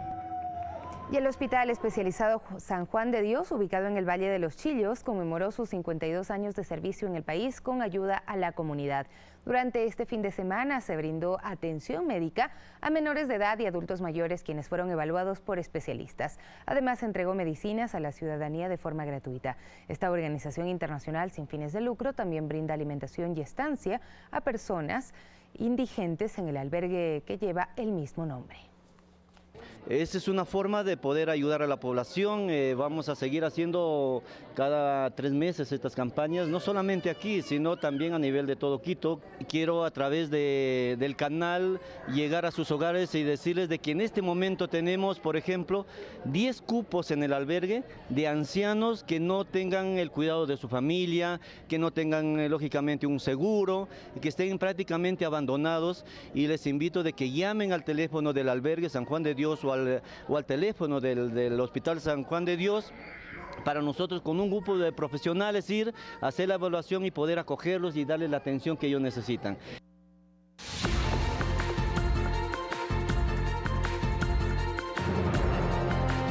Y el Hospital Especializado San Juan de Dios, ubicado en el Valle de los Chillos, conmemoró sus 52 años de servicio en el país con ayuda a la comunidad. Durante este fin de semana se brindó atención médica a menores de edad y adultos mayores quienes fueron evaluados por especialistas. Además, se entregó medicinas a la ciudadanía de forma gratuita. Esta organización internacional sin fines de lucro también brinda alimentación y estancia a personas indigentes en el albergue que lleva el mismo nombre. Esta es una forma de poder ayudar a la población. Vamos a seguir haciendo cada 3 meses estas campañas, no solamente aquí, sino también a nivel de todo Quito. Quiero a través del canal llegar a sus hogares y decirles de que en este momento tenemos, por ejemplo, 10 cupos en el albergue de ancianos que no tengan el cuidado de su familia, que no tengan lógicamente un seguro, que estén prácticamente abandonados, y les invito de que llamen al teléfono del albergue San Juan de Dios o al teléfono del Hospital San Juan de Dios, para nosotros con un grupo de profesionales ir a hacer la evaluación y poder acogerlos y darles la atención que ellos necesitan.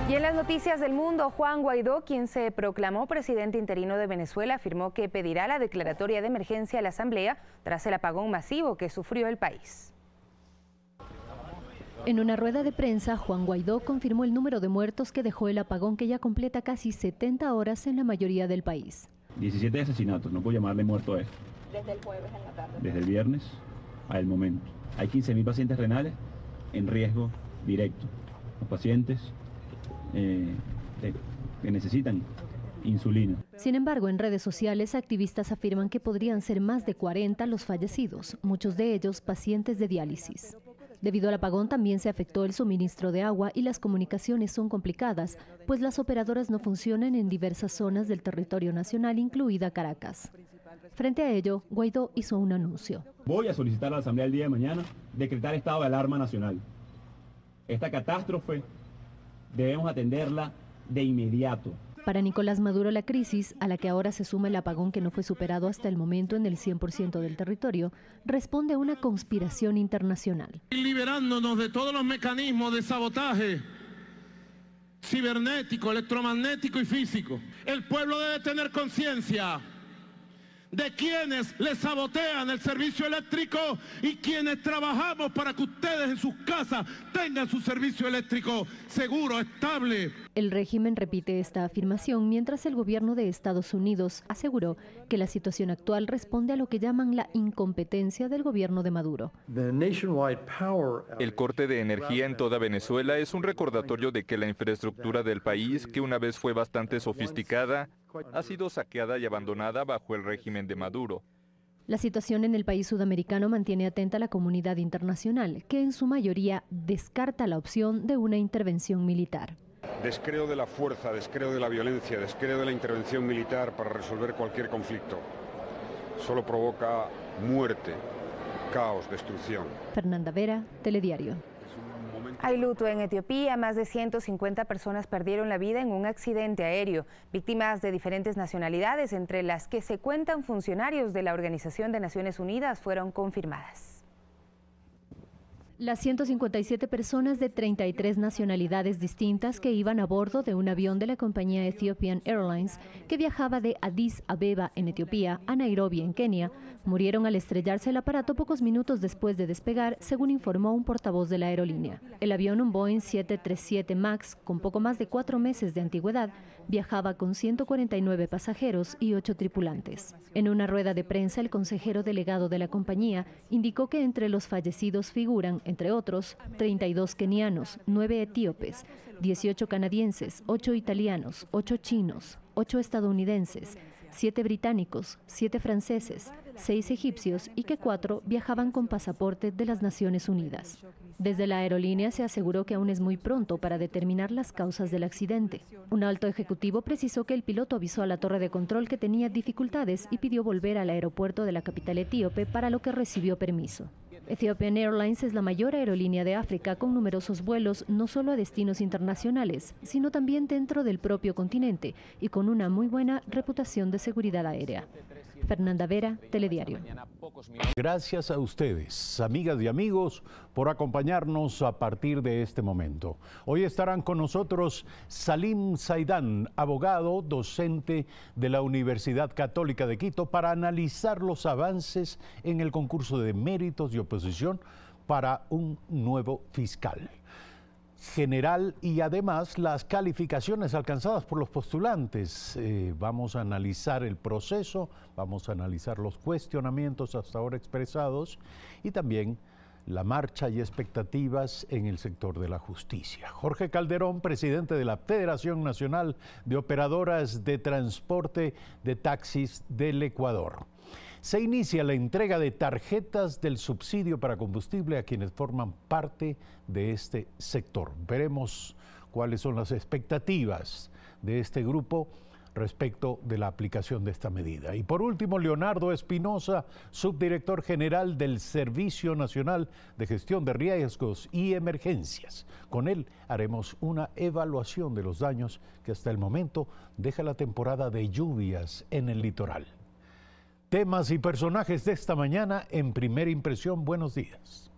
Y en las noticias del mundo, Juan Guaidó, quien se proclamó presidente interino de Venezuela, afirmó que pedirá la declaratoria de emergencia a la Asamblea tras el apagón masivo que sufrió el país. En una rueda de prensa, Juan Guaidó confirmó el número de muertos que dejó el apagón, que ya completa casi 70 horas en la mayoría del país. 17 asesinatos, no puedo llamarle muerto a esto. Desde el jueves en la tarde. Desde el viernes al momento. Hay 15.000 pacientes renales en riesgo directo. Los pacientes que necesitan insulina. Sin embargo, en redes sociales, activistas afirman que podrían ser más de 40 los fallecidos, muchos de ellos pacientes de diálisis. Debido al apagón también se afectó el suministro de agua y las comunicaciones son complicadas, pues las operadoras no funcionan en diversas zonas del territorio nacional, incluida Caracas. Frente a ello, Guaidó hizo un anuncio. Voy a solicitar a la Asamblea el día de mañana decretar estado de alarma nacional. Esta catástrofe debemos atenderla de inmediato. Para Nicolás Maduro, la crisis, a la que ahora se suma el apagón que no fue superado hasta el momento en el 100% del territorio, responde a una conspiración internacional. Liberándonos de todos los mecanismos de sabotaje cibernético, electromagnético y físico. El pueblo debe tener conciencia de quienes les sabotean el servicio eléctrico y quienes trabajamos para que ustedes en sus casas tengan su servicio eléctrico seguro, estable. El régimen repite esta afirmación mientras el gobierno de Estados Unidos aseguró que la situación actual responde a lo que llaman la incompetencia del gobierno de Maduro. El corte de energía en toda Venezuela es un recordatorio de que la infraestructura del país, que una vez fue bastante sofisticada, ha sido saqueada y abandonada bajo el régimen de Maduro. La situación en el país sudamericano mantiene atenta a la comunidad internacional, que en su mayoría descarta la opción de una intervención militar. Descreo de la fuerza, descreo de la violencia, descreo de la intervención militar para resolver cualquier conflicto. Solo provoca muerte, caos, destrucción. Fernanda Vera, Telediario. Hay luto en Etiopía. Más de 150 personas perdieron la vida en un accidente aéreo. Víctimas de diferentes nacionalidades, entre las que se cuentan funcionarios de la Organización de Naciones Unidas, fueron confirmadas. Las 157 personas de 33 nacionalidades distintas que iban a bordo de un avión de la compañía Ethiopian Airlines que viajaba de Addis Abeba en Etiopía a Nairobi en Kenia murieron al estrellarse el aparato pocos minutos después de despegar, según informó un portavoz de la aerolínea. El avión, un Boeing 737 MAX con poco más de 4 meses de antigüedad, viajaba con 149 pasajeros y 8 tripulantes. En una rueda de prensa, el consejero delegado de la compañía indicó que entre los fallecidos figuran, entre otros, 32 kenianos, 9 etíopes, 18 canadienses, 8 italianos, 8 chinos, 8 estadounidenses, 7 británicos, 7 franceses, 6 egipcios y que 4 viajaban con pasaporte de las Naciones Unidas. Desde la aerolínea se aseguró que aún es muy pronto para determinar las causas del accidente. Un alto ejecutivo precisó que el piloto avisó a la torre de control que tenía dificultades y pidió volver al aeropuerto de la capital etíope, para lo que recibió permiso. Ethiopian Airlines es la mayor aerolínea de África, con numerosos vuelos no solo a destinos internacionales, sino también dentro del propio continente y con una muy buena reputación de seguridad aérea. Fernanda Vera, Telediario. Gracias a ustedes, amigas y amigos, por acompañarnos a partir de este momento. Hoy estarán con nosotros Salim Saidán, abogado, docente de la Universidad Católica de Quito, para analizar los avances en el concurso de méritos y oposición para un nuevo fiscal general y además las calificaciones alcanzadas por los postulantes. Vamos a analizar el proceso, vamos a analizar los cuestionamientos hasta ahora expresados y también la marcha y expectativas en el sector de la justicia. Jorge Calderón, presidente de la Federación Nacional de Operadoras de Transporte de Taxis del Ecuador. Se inicia la entrega de tarjetas del subsidio para combustible a quienes forman parte de este sector. Veremos cuáles son las expectativas de este grupo respecto de la aplicación de esta medida. Y por último, Leonardo Espinosa, subdirector general del Servicio Nacional de Gestión de Riesgos y Emergencias. Con él haremos una evaluación de los daños que hasta el momento deja la temporada de lluvias en el litoral. Temas y personajes de esta mañana en Primera Impresión. Buenos días.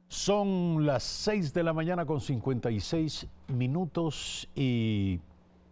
Son las 6 de la mañana con 56 minutos y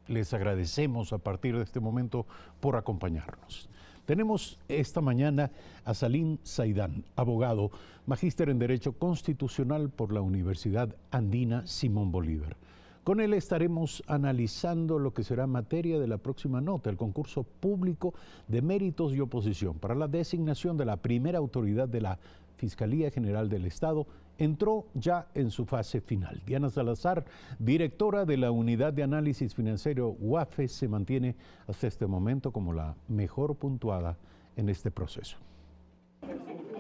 les agradecemos a partir de este momento por acompañarnos. Tenemos esta mañana a Salim Saidán, abogado, magíster en Derecho Constitucional por la Universidad Andina Simón Bolívar. Con él estaremos analizando lo que será materia de la próxima nota, el concurso público de méritos y oposición para la designación de la primera autoridad de la Fiscalía General del Estado. Entró ya en su fase final. Diana Salazar, directora de la Unidad de Análisis Financiero UAFE, se mantiene hasta este momento como la mejor puntuada en este proceso.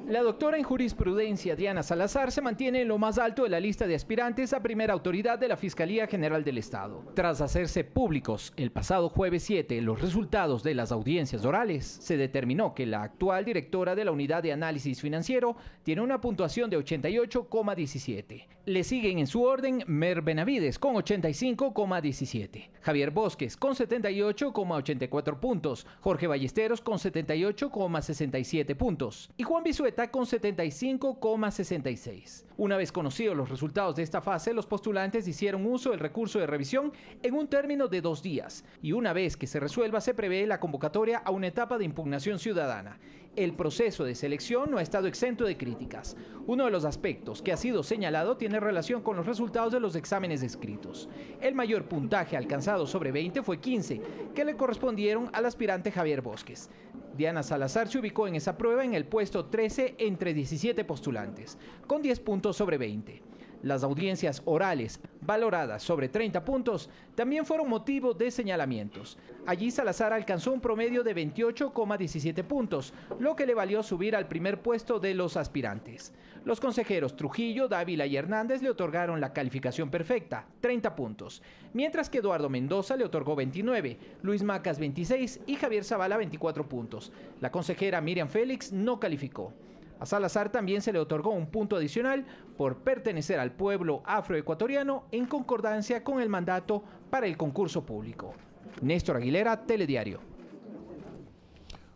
La doctora en jurisprudencia Diana Salazar se mantiene en lo más alto de la lista de aspirantes a primera autoridad de la Fiscalía General del Estado. Tras hacerse públicos el pasado jueves 7 los resultados de las audiencias orales, se determinó que la actual directora de la Unidad de Análisis Financiero tiene una puntuación de 88,17. Le siguen en su orden Mer Benavides con 85,17, Javier Bosques con 78,84 puntos, Jorge Ballesteros con 78,67 puntos y Juan Bisueta con 75,66. Una vez conocidos los resultados de esta fase, los postulantes hicieron uso del recurso de revisión en un término de 2 días y una vez que se resuelva se prevé la convocatoria a una etapa de impugnación ciudadana. El proceso de selección no ha estado exento de críticas. Uno de los aspectos que ha sido señalado tiene relación con los resultados de los exámenes escritos. El mayor puntaje alcanzado sobre 20 fue 15, que le correspondieron al aspirante Javier Bosques. Diana Salazar se ubicó en esa prueba en el puesto 13 entre 17 postulantes, con 10 puntos sobre 20. Las audiencias orales, valoradas sobre 30 puntos, también fueron motivo de señalamientos. Allí Salazar alcanzó un promedio de 28,17 puntos, lo que le valió subir al primer puesto de los aspirantes. Los consejeros Trujillo, Dávila y Hernández le otorgaron la calificación perfecta, 30 puntos, mientras que Eduardo Mendoza le otorgó 29, Luis Macas 26 y Javier Zavala 24 puntos. La consejera Miriam Félix no calificó. A Salazar también se le otorgó un punto adicional por pertenecer al pueblo afroecuatoriano en concordancia con el mandato para el concurso público. Néstor Aguilera, Telediario.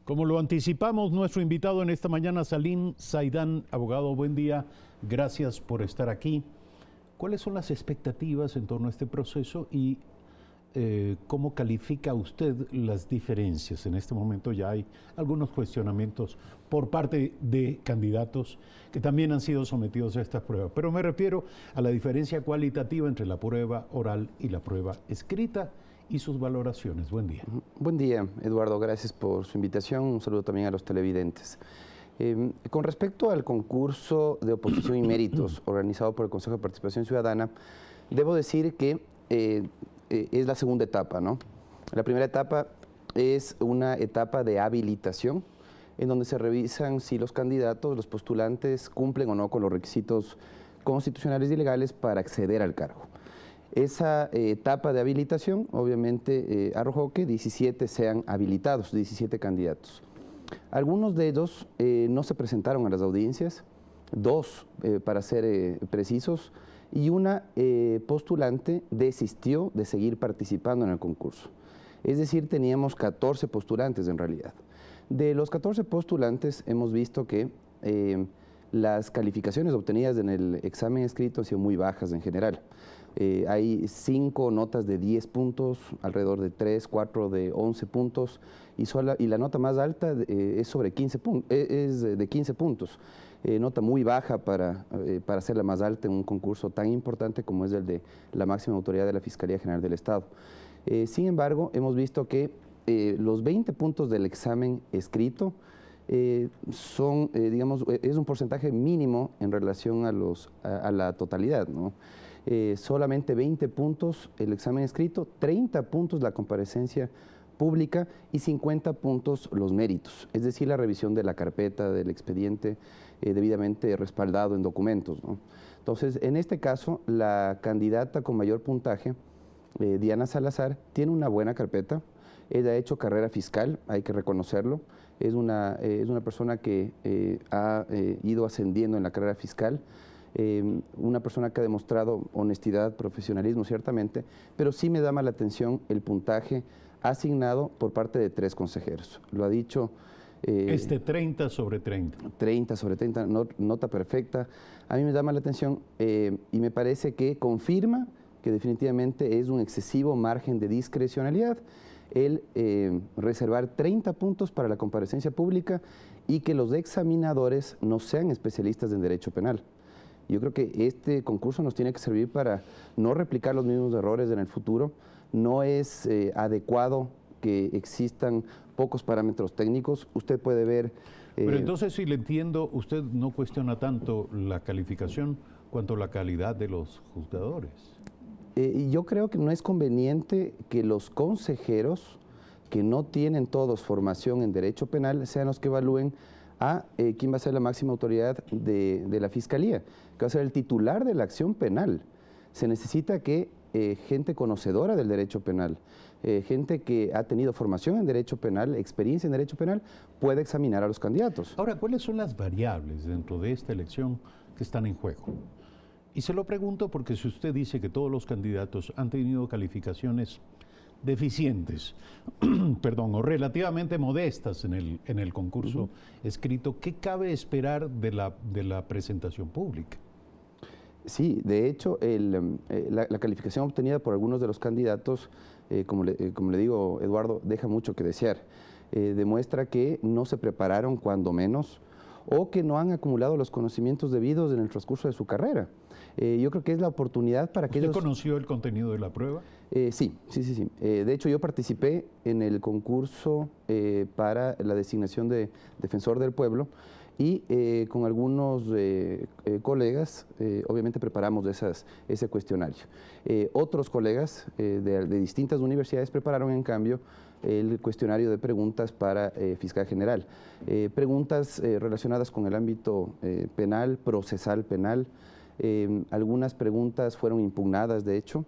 Como lo anticipamos, nuestro invitado en esta mañana, Salim Saidán, abogado, buen día, gracias por estar aquí. ¿Cuáles son las expectativas en torno a este proceso y cómo califica usted las diferencias? En este momento ya hay algunos cuestionamientos por parte de candidatos que también han sido sometidos a esta prueba, pero me refiero a la diferencia cualitativa entre la prueba oral y la prueba escrita y sus valoraciones. Buen día. Buen día, Eduardo, gracias por su invitación, un saludo también a los televidentes. Con respecto al concurso de oposición y méritos organizado por el Consejo de Participación Ciudadana, debo decir que es la segunda etapa, ¿no? La primera etapa es una etapa de habilitación, en donde se revisan si los candidatos, los postulantes, cumplen o no con los requisitos constitucionales y legales para acceder al cargo. Esa etapa de habilitación, obviamente, arrojó que 17 sean habilitados, 17 candidatos. Algunos de ellos no se presentaron a las audiencias, 2 para ser precisos, y una postulante desistió de seguir participando en el concurso. Es decir, teníamos 14 postulantes en realidad. De los 14 postulantes hemos visto que las calificaciones obtenidas en el examen escrito han sido muy bajas en general. Hay 5 notas de 10 puntos, alrededor de 3, 4 de 11 puntos y la nota más alta es sobre 15 es de 15 puntos. Nota muy baja para ser la más alta en un concurso tan importante como es el de la máxima autoridad de la Fiscalía General del Estado. Sin embargo, hemos visto que los 20 puntos del examen escrito son, digamos, es un porcentaje mínimo en relación a la totalidad, ¿no? Solamente 20 puntos el examen escrito, 30 puntos la comparecencia pública y 50 puntos los méritos, es decir, la revisión de la carpeta, del expediente debidamente respaldado en documentos, ¿no? Entonces, en este caso, la candidata con mayor puntaje, Diana Salazar, tiene una buena carpeta. Ella ha hecho carrera fiscal, hay que reconocerlo. Es una persona que ha ido ascendiendo en la carrera fiscal, una persona que ha demostrado honestidad, profesionalismo, ciertamente, pero sí me llama la atención el puntaje asignado por parte de 3 consejeros. Lo ha dicho... 30 sobre 30. 30 sobre 30, nota perfecta. A mí me llama la atención y me parece que confirma que definitivamente es un excesivo margen de discrecionalidad el reservar 30 puntos para la comparecencia pública y que los examinadores no sean especialistas en derecho penal. Yo creo que este concurso nos tiene que servir para no replicar los mismos errores en el futuro. No es adecuado que existan pocos parámetros técnicos. Usted puede ver... Pero entonces, si le entiendo, usted no cuestiona tanto la calificación cuanto la calidad de los juzgadores. Yo creo que no es conveniente que los consejeros, que no tienen todos formación en derecho penal, sean los que evalúen a quién va a ser la máxima autoridad de la Fiscalía, que va a ser el titular de la acción penal. Se necesita que gente conocedora del derecho penal, gente que ha tenido formación en derecho penal, experiencia en derecho penal, pueda examinar a los candidatos. Ahora, ¿cuáles son las variables dentro de esta elección que están en juego? Y se lo pregunto porque si usted dice que todos los candidatos han tenido calificaciones deficientes, perdón, o relativamente modestas en el concurso escrito, ¿qué cabe esperar de la presentación pública? Sí, de hecho, la calificación obtenida por algunos de los candidatos, como le digo, Eduardo, deja mucho que desear. Demuestra que no se prepararon cuando menos o que no han acumulado los conocimientos debidos en el transcurso de su carrera. Yo creo que es la oportunidad para que ellos... ¿Usted conoció el contenido de la prueba? Sí. De hecho, yo participé en el concurso para la designación de defensor del pueblo y con algunos colegas, obviamente preparamos ese cuestionario. Otros colegas de distintas universidades prepararon, en cambio, el cuestionario de preguntas para fiscal general. Preguntas relacionadas con el ámbito penal, procesal penal. Algunas preguntas fueron impugnadas, de hecho,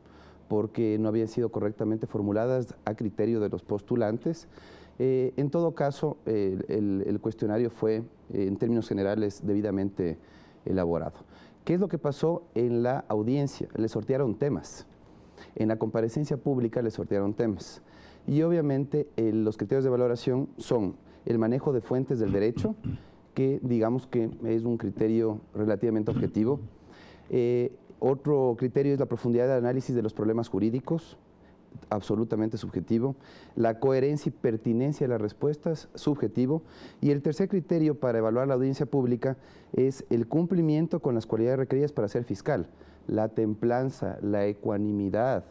porque no habían sido correctamente formuladas a criterio de los postulantes. En todo caso, el cuestionario fue, en términos generales, debidamente elaborado. ¿Qué es lo que pasó en la audiencia? Le sortearon temas. En la comparecencia pública le sortearon temas. Y obviamente los criterios de valoración son el manejo de fuentes del derecho, que digamos que es un criterio relativamente objetivo. Otro criterio es la profundidad de análisis de los problemas jurídicos, absolutamente subjetivo. La coherencia y pertinencia de las respuestas, subjetivo. Y el tercer criterio para evaluar la audiencia pública es el cumplimiento con las cualidades requeridas para ser fiscal. La templanza, la ecuanimidad,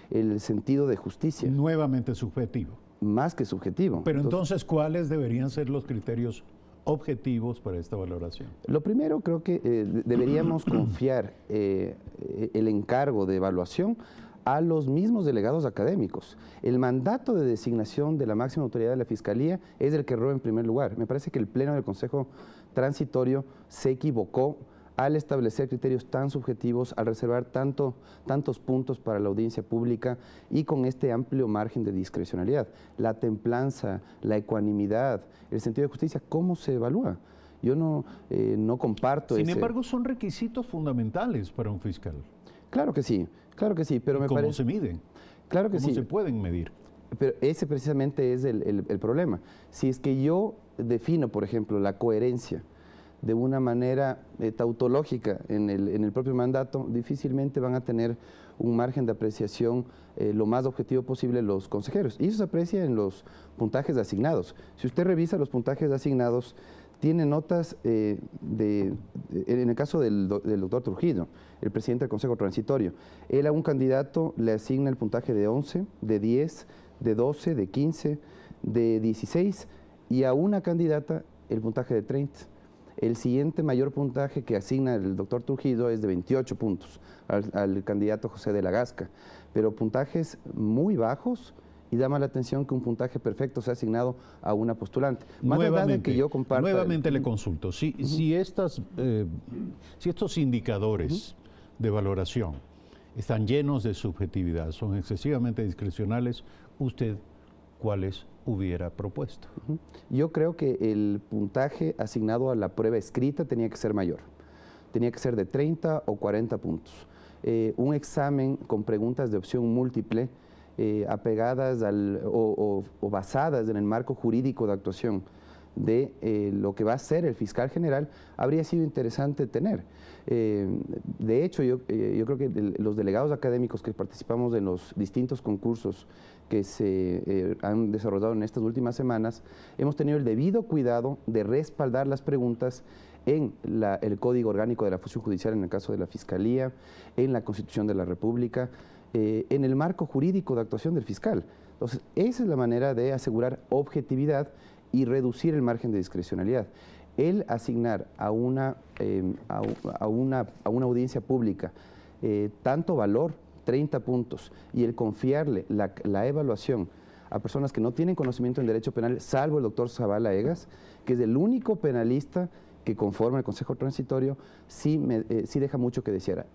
el sentido de justicia. Nuevamente subjetivo. Más que subjetivo. Pero entonces, ¿cuáles deberían ser los criterios objetivos para esta valoración? Lo primero, creo que deberíamos confiar el encargo de evaluación a los mismos delegados académicos. El mandato de designación de la máxima autoridad de la Fiscalía es el que erró en primer lugar. Me parece que el Pleno del Consejo Transitorio se equivocó al establecer criterios tan subjetivos, al reservar tantos puntos para la audiencia pública y con este amplio margen de discrecionalidad. La templanza, la ecuanimidad, el sentido de justicia, ¿cómo se evalúa? Yo no comparto Sin embargo, son requisitos fundamentales para un fiscal. Claro que sí, pero me parece... ¿Cómo se miden? Claro que sí. ¿Cómo se pueden medir? Pero ese precisamente es el problema. Si es que yo defino, por ejemplo, la coherencia de una manera tautológica en el propio mandato, difícilmente van a tener un margen de apreciación lo más objetivo posible los consejeros. Y eso se aprecia en los puntajes asignados. Si usted revisa los puntajes asignados, tiene notas, en el caso del doctor Trujillo, el presidente del Consejo Transitorio, él a un candidato le asigna el puntaje de 11, de 10, de 12, de 15, de 16 y a una candidata el puntaje de 30. El siguiente mayor puntaje que asigna el doctor Trujillo es de 28 puntos al candidato José de la Gasca, pero puntajes muy bajos, y llama la atención que un puntaje perfecto sea asignado a una postulante. Más allá de que yo comparta... Nuevamente le consulto, si estos indicadores de valoración están llenos de subjetividad, son excesivamente discrecionales, ¿usted cuáles hubiera propuesto? Yo creo que el puntaje asignado a la prueba escrita tenía que ser mayor. Tenía que ser de 30 o 40 puntos. Un examen con preguntas de opción múltiple apegadas o basadas en el marco jurídico de actuación de lo que va a ser el fiscal general, habría sido interesante tener. De hecho, yo creo que los delegados académicos que participamos en los distintos concursos que se han desarrollado en estas últimas semanas, hemos tenido el debido cuidado de respaldar las preguntas en el Código Orgánico de la Función Judicial en el caso de la Fiscalía, en la Constitución de la República, en el marco jurídico de actuación del fiscal. Entonces, esa es la manera de asegurar objetividad y reducir el margen de discrecionalidad. El asignar a una audiencia pública tanto valor, 30 puntos, y el confiarle la evaluación a personas que no tienen conocimiento en derecho penal, salvo el doctor Zavala Egas, que es el único penalista que conforma el Consejo Transitorio, sí deja mucho que desear.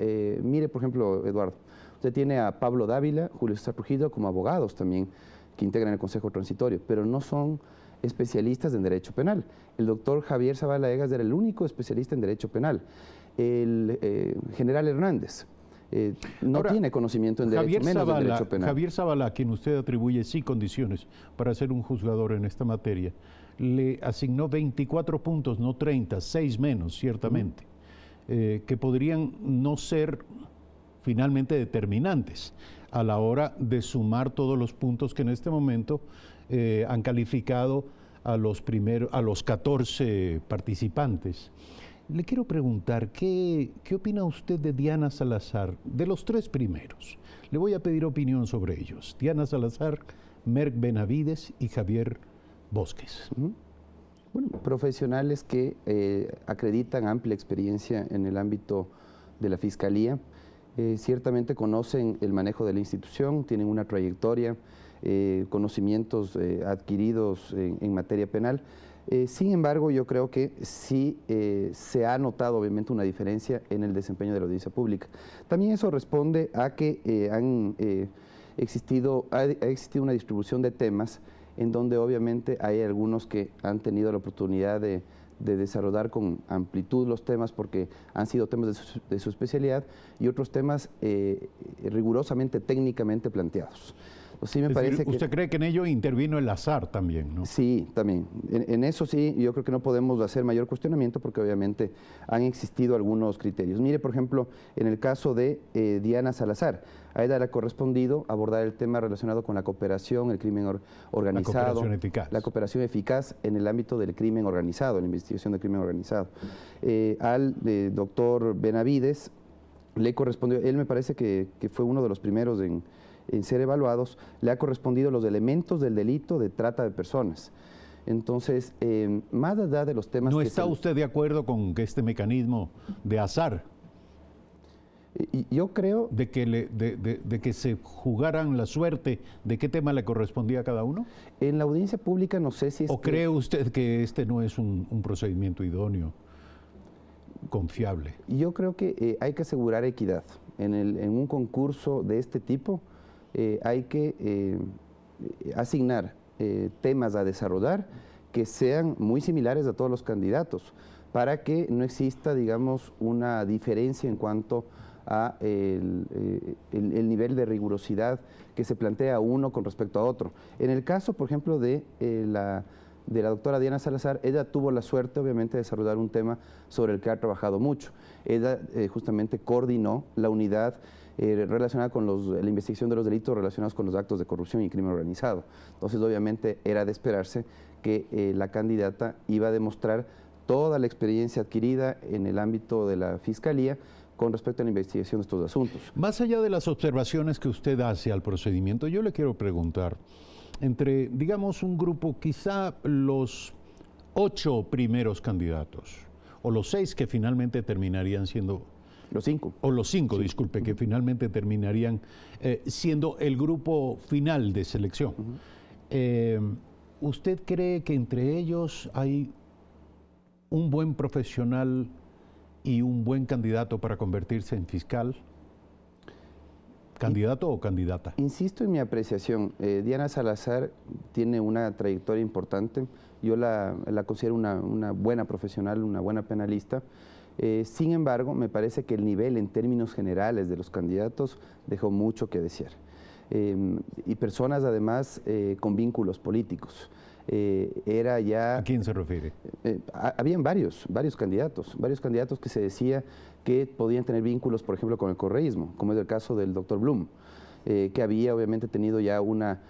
Mire, por ejemplo, Eduardo, usted tiene a Pablo Dávila, Julio César Trujillo como abogados también que integran el Consejo Transitorio, pero no son especialistas en derecho penal. El doctor Javier Zavala Egas era el único especialista en derecho penal. El general Hernández no tiene conocimiento en derecho, menos en derecho penal. Javier Zavala, a quien usted atribuye sí condiciones para ser un juzgador en esta materia, le asignó 24 puntos, no 30, 6 menos, ciertamente, que podrían no ser finalmente determinantes a la hora de sumar todos los puntos que en este momento han calificado a los 14 participantes. Le quiero preguntar, ¿qué opina usted de Diana Salazar, de los 3 primeros? Le voy a pedir opinión sobre ellos. Diana Salazar, Merck Benavides y Javier Bosques. Bueno, profesionales que acreditan amplia experiencia en el ámbito de la Fiscalía, ciertamente conocen el manejo de la institución, tienen una trayectoria, conocimientos adquiridos en materia penal. Sin embargo, yo creo que sí se ha notado obviamente una diferencia en el desempeño de la audiencia pública. También eso responde a que ha existido una distribución de temas en donde obviamente hay algunos que han tenido la oportunidad de desarrollar con amplitud los temas porque han sido temas de su especialidad y otros temas rigurosamente técnicamente planteados. Sí, me parece que ¿usted cree que en ello intervino el azar también, no? Sí, también. En eso sí, yo creo que no podemos hacer mayor cuestionamiento porque obviamente han existido algunos criterios. Mire, por ejemplo, en el caso de Diana Salazar, a ella le ha correspondido abordar el tema relacionado con la cooperación, el crimen organizado. La cooperación eficaz. La cooperación eficaz en el ámbito del crimen organizado, la investigación del crimen organizado. Al doctor Benavides le correspondió, él me parece que fue uno de los primeros en ser evaluados, le ha correspondido los elementos del delito de trata de personas. Entonces, más allá de los temas... ¿No está usted de acuerdo con que este mecanismo de azar? Yo creo... De que se jugaran la suerte de qué tema le correspondía a cada uno. En la audiencia pública no sé si es... ¿O cree usted que este no es un procedimiento idóneo, confiable? Yo creo que hay que asegurar equidad. En un concurso de este tipo hay que asignar temas a desarrollar que sean muy similares a todos los candidatos para que no exista, digamos, una diferencia en cuanto a el nivel de rigurosidad que se plantea uno con respecto a otro. En el caso, por ejemplo, de la doctora Diana Salazar, ella tuvo la suerte, obviamente, de desarrollar un tema sobre el que ha trabajado mucho. Ella justamente coordinó la unidad relacionada con la investigación de los delitos relacionados con los actos de corrupción y crimen organizado. Entonces, obviamente, era de esperarse que la candidata iba a demostrar toda la experiencia adquirida en el ámbito de la Fiscalía con respecto a la investigación de estos asuntos. Más allá de las observaciones que usted hace al procedimiento, yo le quiero preguntar, entre, digamos, un grupo, quizá los 8 primeros candidatos, o los 6 que finalmente terminarían siendo... Los 5. O los 5, sí. Disculpe, que finalmente terminarían siendo el grupo final de selección. ¿Usted cree que entre ellos hay un buen profesional y un buen candidato para convertirse en fiscal? ¿Candidato o candidata? Insisto en mi apreciación. Diana Salazar tiene una trayectoria importante. Yo la considero una buena profesional, una buena penalista. Sin embargo, me parece que el nivel en términos generales de los candidatos dejó mucho que desear. Y personas además con vínculos políticos. Era ya... ¿A quién se refiere? Habían varios candidatos que se decía que podían tener vínculos, por ejemplo, con el correísmo, como es el caso del doctor Blum, que había obviamente tenido ya una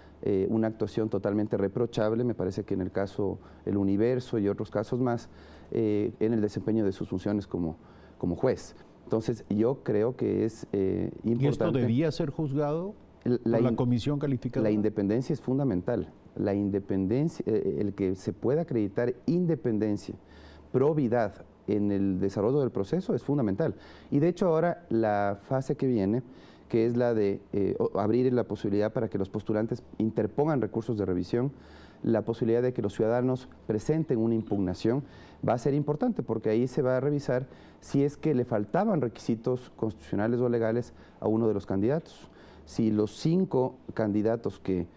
actuación totalmente reprochable. Me parece que en el caso El Universo y otros casos más, en el desempeño de sus funciones como juez. Entonces, yo creo que es importante. ¿Y esto debía ser juzgado por la comisión calificadora? La independencia es fundamental. La independencia, el que se pueda acreditar independencia, probidad en el desarrollo del proceso es fundamental. Y de hecho ahora la fase que viene, que es la de abrir la posibilidad para que los postulantes interpongan recursos de revisión, la posibilidad de que los ciudadanos presenten una impugnación, va a ser importante porque ahí se va a revisar si es que le faltaban requisitos constitucionales o legales a uno de los candidatos. Si los 5 candidatos que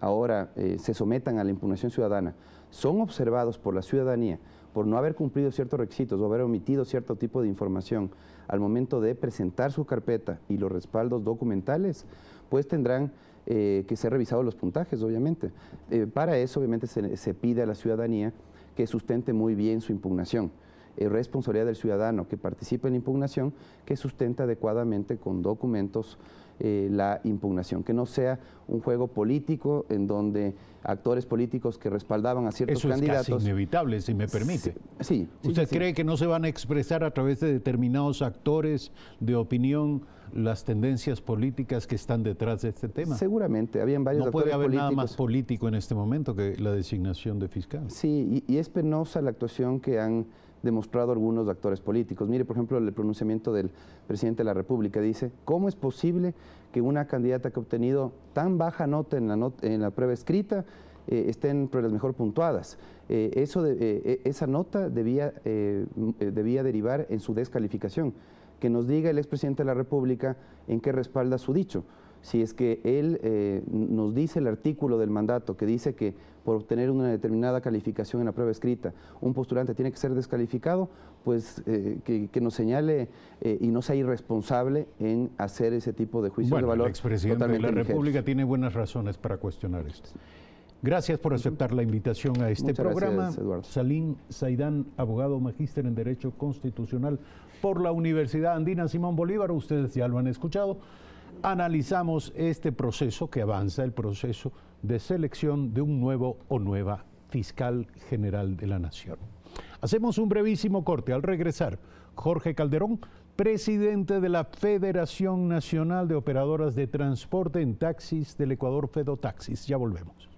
ahora se sometan a la impugnación ciudadana son observados por la ciudadanía por no haber cumplido ciertos requisitos o haber omitido cierto tipo de información al momento de presentar su carpeta y los respaldos documentales, pues tendrán que ser revisados los puntajes, obviamente. Para eso, obviamente, se pide a la ciudadanía que sustente muy bien su impugnación. Es responsabilidad del ciudadano que participe en la impugnación que sustente adecuadamente con documentos la impugnación, que no sea un juego político en donde actores políticos que respaldaban a ciertos candidatos... Eso es casi inevitable, si me permite. Sí. ¿Usted cree que no se van a expresar a través de determinados actores de opinión las tendencias políticas que están detrás de este tema? Seguramente, habían varios actores políticos. No puede haber nada más político en este momento que la designación de fiscal. Sí, y es penosa la actuación que han demostrado algunos actores políticos. Mire, por ejemplo, el pronunciamiento del presidente de la República dice: ¿cómo es posible que una candidata que ha obtenido tan baja nota en la prueba escrita esté entre las mejor puntuadas? Esa nota debía derivar en su descalificación. Que nos diga el expresidente de la República en qué respalda su dicho. Si es que él nos dice el artículo del mandato que dice que por obtener una determinada calificación en la prueba escrita un postulante tiene que ser descalificado, pues que nos señale y no sea irresponsable en hacer ese tipo de juicios de valor. El expresidente de la República tiene buenas razones para cuestionar esto. Gracias por aceptar la invitación a este programa. Gracias, Eduardo. Salim Saidán, abogado magíster en Derecho Constitucional por la Universidad Andina Simón Bolívar. Ustedes ya lo han escuchado. Analizamos este proceso que avanza, el proceso de selección de un nuevo o nueva fiscal general de la Nación. Hacemos un brevísimo corte. Al regresar, Jorge Calderón, presidente de la Federación Nacional de Operadoras de Transporte en Taxis del Ecuador, Fedotaxis. Ya volvemos.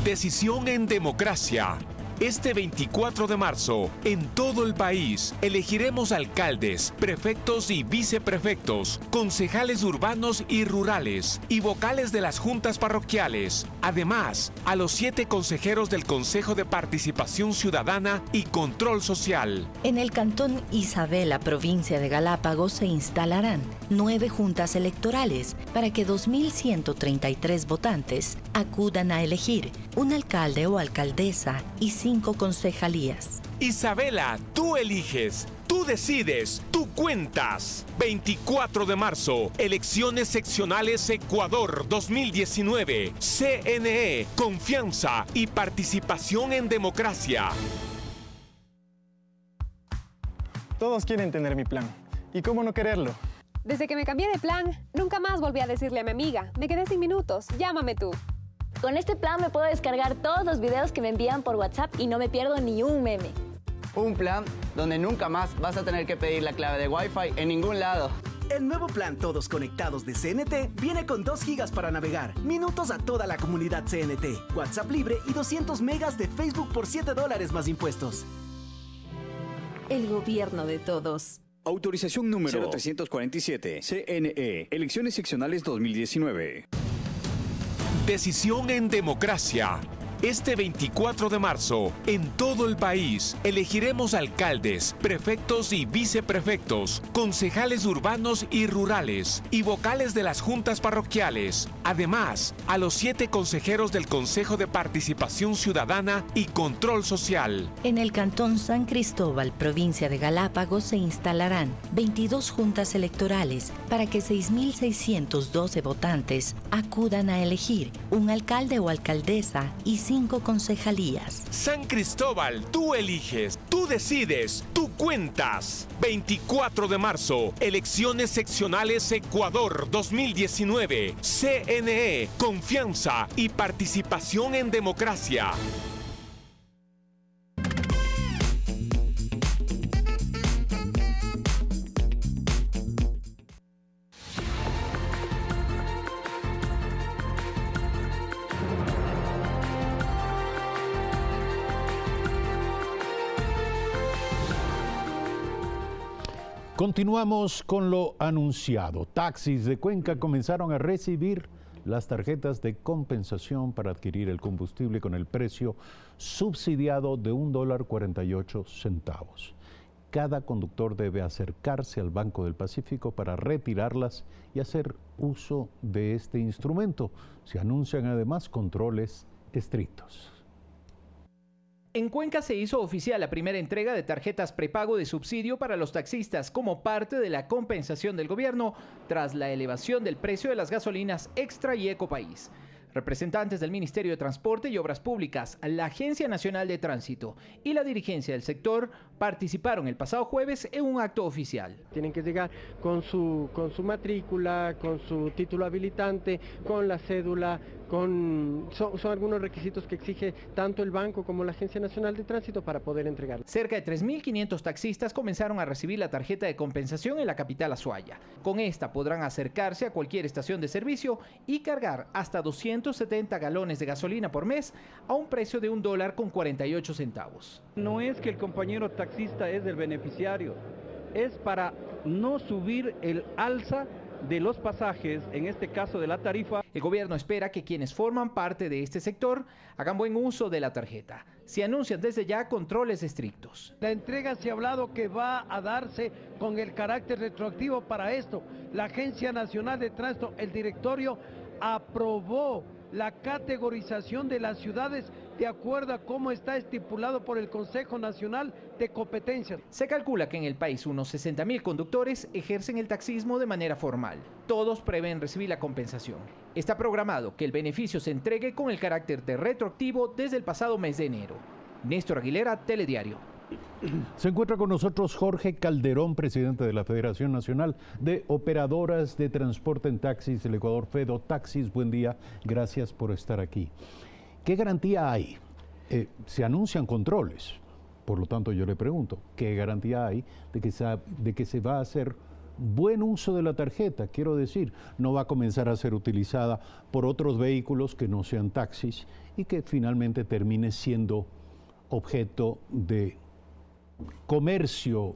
Decisión en democracia. Este 24 de marzo, en todo el país, elegiremos alcaldes, prefectos y viceprefectos, concejales urbanos y rurales y vocales de las juntas parroquiales. Además, a los 7 consejeros del Consejo de Participación Ciudadana y Control Social. En el cantón Isabela, provincia de Galápagos, se instalarán 9 juntas electorales para que 2.133 votantes acudan a elegir un alcalde o alcaldesa y 5 concejalías. Isabela, tú eliges, tú decides, tú cuentas. 24 de marzo, elecciones seccionales Ecuador 2019. CNE, confianza y participación en democracia. Todos quieren tener mi plan. ¿Y cómo no quererlo? Desde que me cambié de plan, nunca más volví a decirle a mi amiga: me quedé sin minutos, llámame tú. Con este plan me puedo descargar todos los videos que me envían por WhatsApp y no me pierdo ni un meme. Un plan donde nunca más vas a tener que pedir la clave de Wi-Fi en ningún lado. El nuevo plan Todos Conectados de CNT viene con 2 gigas para navegar, minutos a toda la comunidad CNT, WhatsApp libre y 200 megas de Facebook por $7 más impuestos. El gobierno de todos. Autorización número 0347, CNE, Elecciones Seccionales 2019. Decisión en democracia. Este 24 de marzo, en todo el país, elegiremos alcaldes, prefectos y viceprefectos, concejales urbanos y rurales y vocales de las juntas parroquiales. Además, a los 7 consejeros del Consejo de Participación Ciudadana y Control Social. En el Cantón San Cristóbal, provincia de Galápagos, se instalarán 22 juntas electorales para que 6.612 votantes acudan a elegir un alcalde o alcaldesa y 5 concejalías. San Cristóbal, tú eliges, tú decides, tú cuentas. 24 de marzo, elecciones seccionales Ecuador 2019. CNE, confianza y participación en democracia. Continuamos con lo anunciado. Taxis de Cuenca comenzaron a recibir las tarjetas de compensación para adquirir el combustible con el precio subsidiado de $1.48. Cada conductor debe acercarse al Banco del Pacífico para retirarlas y hacer uso de este instrumento. Se anuncian además controles estrictos. En Cuenca se hizo oficial la primera entrega de tarjetas prepago de subsidio para los taxistas como parte de la compensación del gobierno tras la elevación del precio de las gasolinas Extra y Ecopaís. Representantes del Ministerio de Transporte y Obras Públicas, la Agencia Nacional de Tránsito y la dirigencia del sector participaron el pasado jueves en un acto oficial. Tienen que llegar con su matrícula, con su título habilitante, con la cédula, son algunos requisitos que exige tanto el banco como la Agencia Nacional de Tránsito para poder entregar. Cerca de 3.500 taxistas comenzaron a recibir la tarjeta de compensación en la capital Azuaya. Con esta podrán acercarse a cualquier estación de servicio y cargar hasta 270 galones de gasolina por mes a un precio de $1.48. No es que el compañero taxista es el beneficiario, es para no subir el alza de los pasajes, en este caso de la tarifa. El gobierno espera que quienes forman parte de este sector hagan buen uso de la tarjeta. Se anuncian desde ya controles estrictos. La entrega se ha hablado que va a darse con el carácter retroactivo para esto. La Agencia Nacional de Tránsito, el directorio, aprobó la categorización de las ciudades de acuerdo a cómo está estipulado por el Consejo Nacional de Competencias. Se calcula que en el país unos 60.000 conductores ejercen el taxismo de manera formal. Todos prevén recibir la compensación. Está programado que el beneficio se entregue con el carácter de retroactivo desde el pasado mes de enero. Néstor Aguilera, Telediario. Se encuentra con nosotros Jorge Calderón, presidente de la Federación Nacional de Operadoras de Transporte en Taxis del Ecuador, Fedo Taxis. Buen día, gracias por estar aquí. ¿Qué garantía hay? Se anuncian controles, por lo tanto yo le pregunto, ¿qué garantía hay de que se va a hacer buen uso de la tarjeta? Quiero decir, no va a comenzar a ser utilizada por otros vehículos que no sean taxis y que finalmente termine siendo objeto de comercio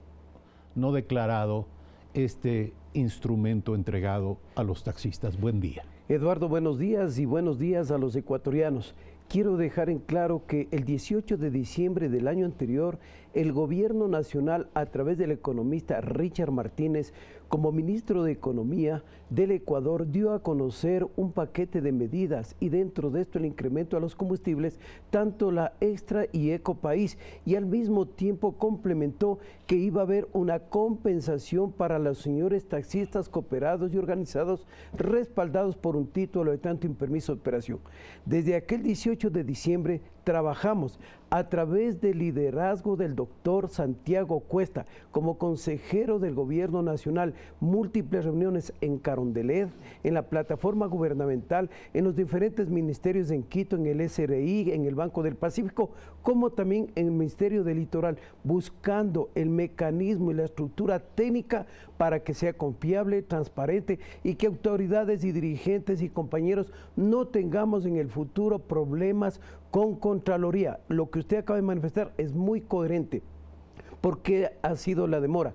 no declarado este instrumento entregado a los taxistas. Buen día. Eduardo, buenos días y buenos días a los ecuatorianos. Quiero dejar en claro que el 18 de diciembre del año anterior, el gobierno nacional, a través del economista Richard Martínez, como ministro de Economía del Ecuador, dio a conocer un paquete de medidas y dentro de esto el incremento a los combustibles, tanto la Extra y Ecopaís, y al mismo tiempo complementó que iba a haber una compensación para los señores taxistas cooperados y organizados respaldados por un título de tanto y un permiso de operación. Desde aquel 18 de diciembre trabajamos a través del liderazgo del doctor Santiago Cuesta como consejero del gobierno nacional, múltiples reuniones en Carondelet, en la plataforma gubernamental, en los diferentes ministerios en Quito, en el SRI, en el Banco del Pacífico, como también en el Ministerio del Litoral, buscando el mecanismo y la estructura técnica para que sea confiable, transparente y que autoridades y dirigentes y compañeros no tengamos en el futuro problemas con Contraloría. Lo que usted acaba de manifestar es muy coherente. ¿Por qué ha sido la demora?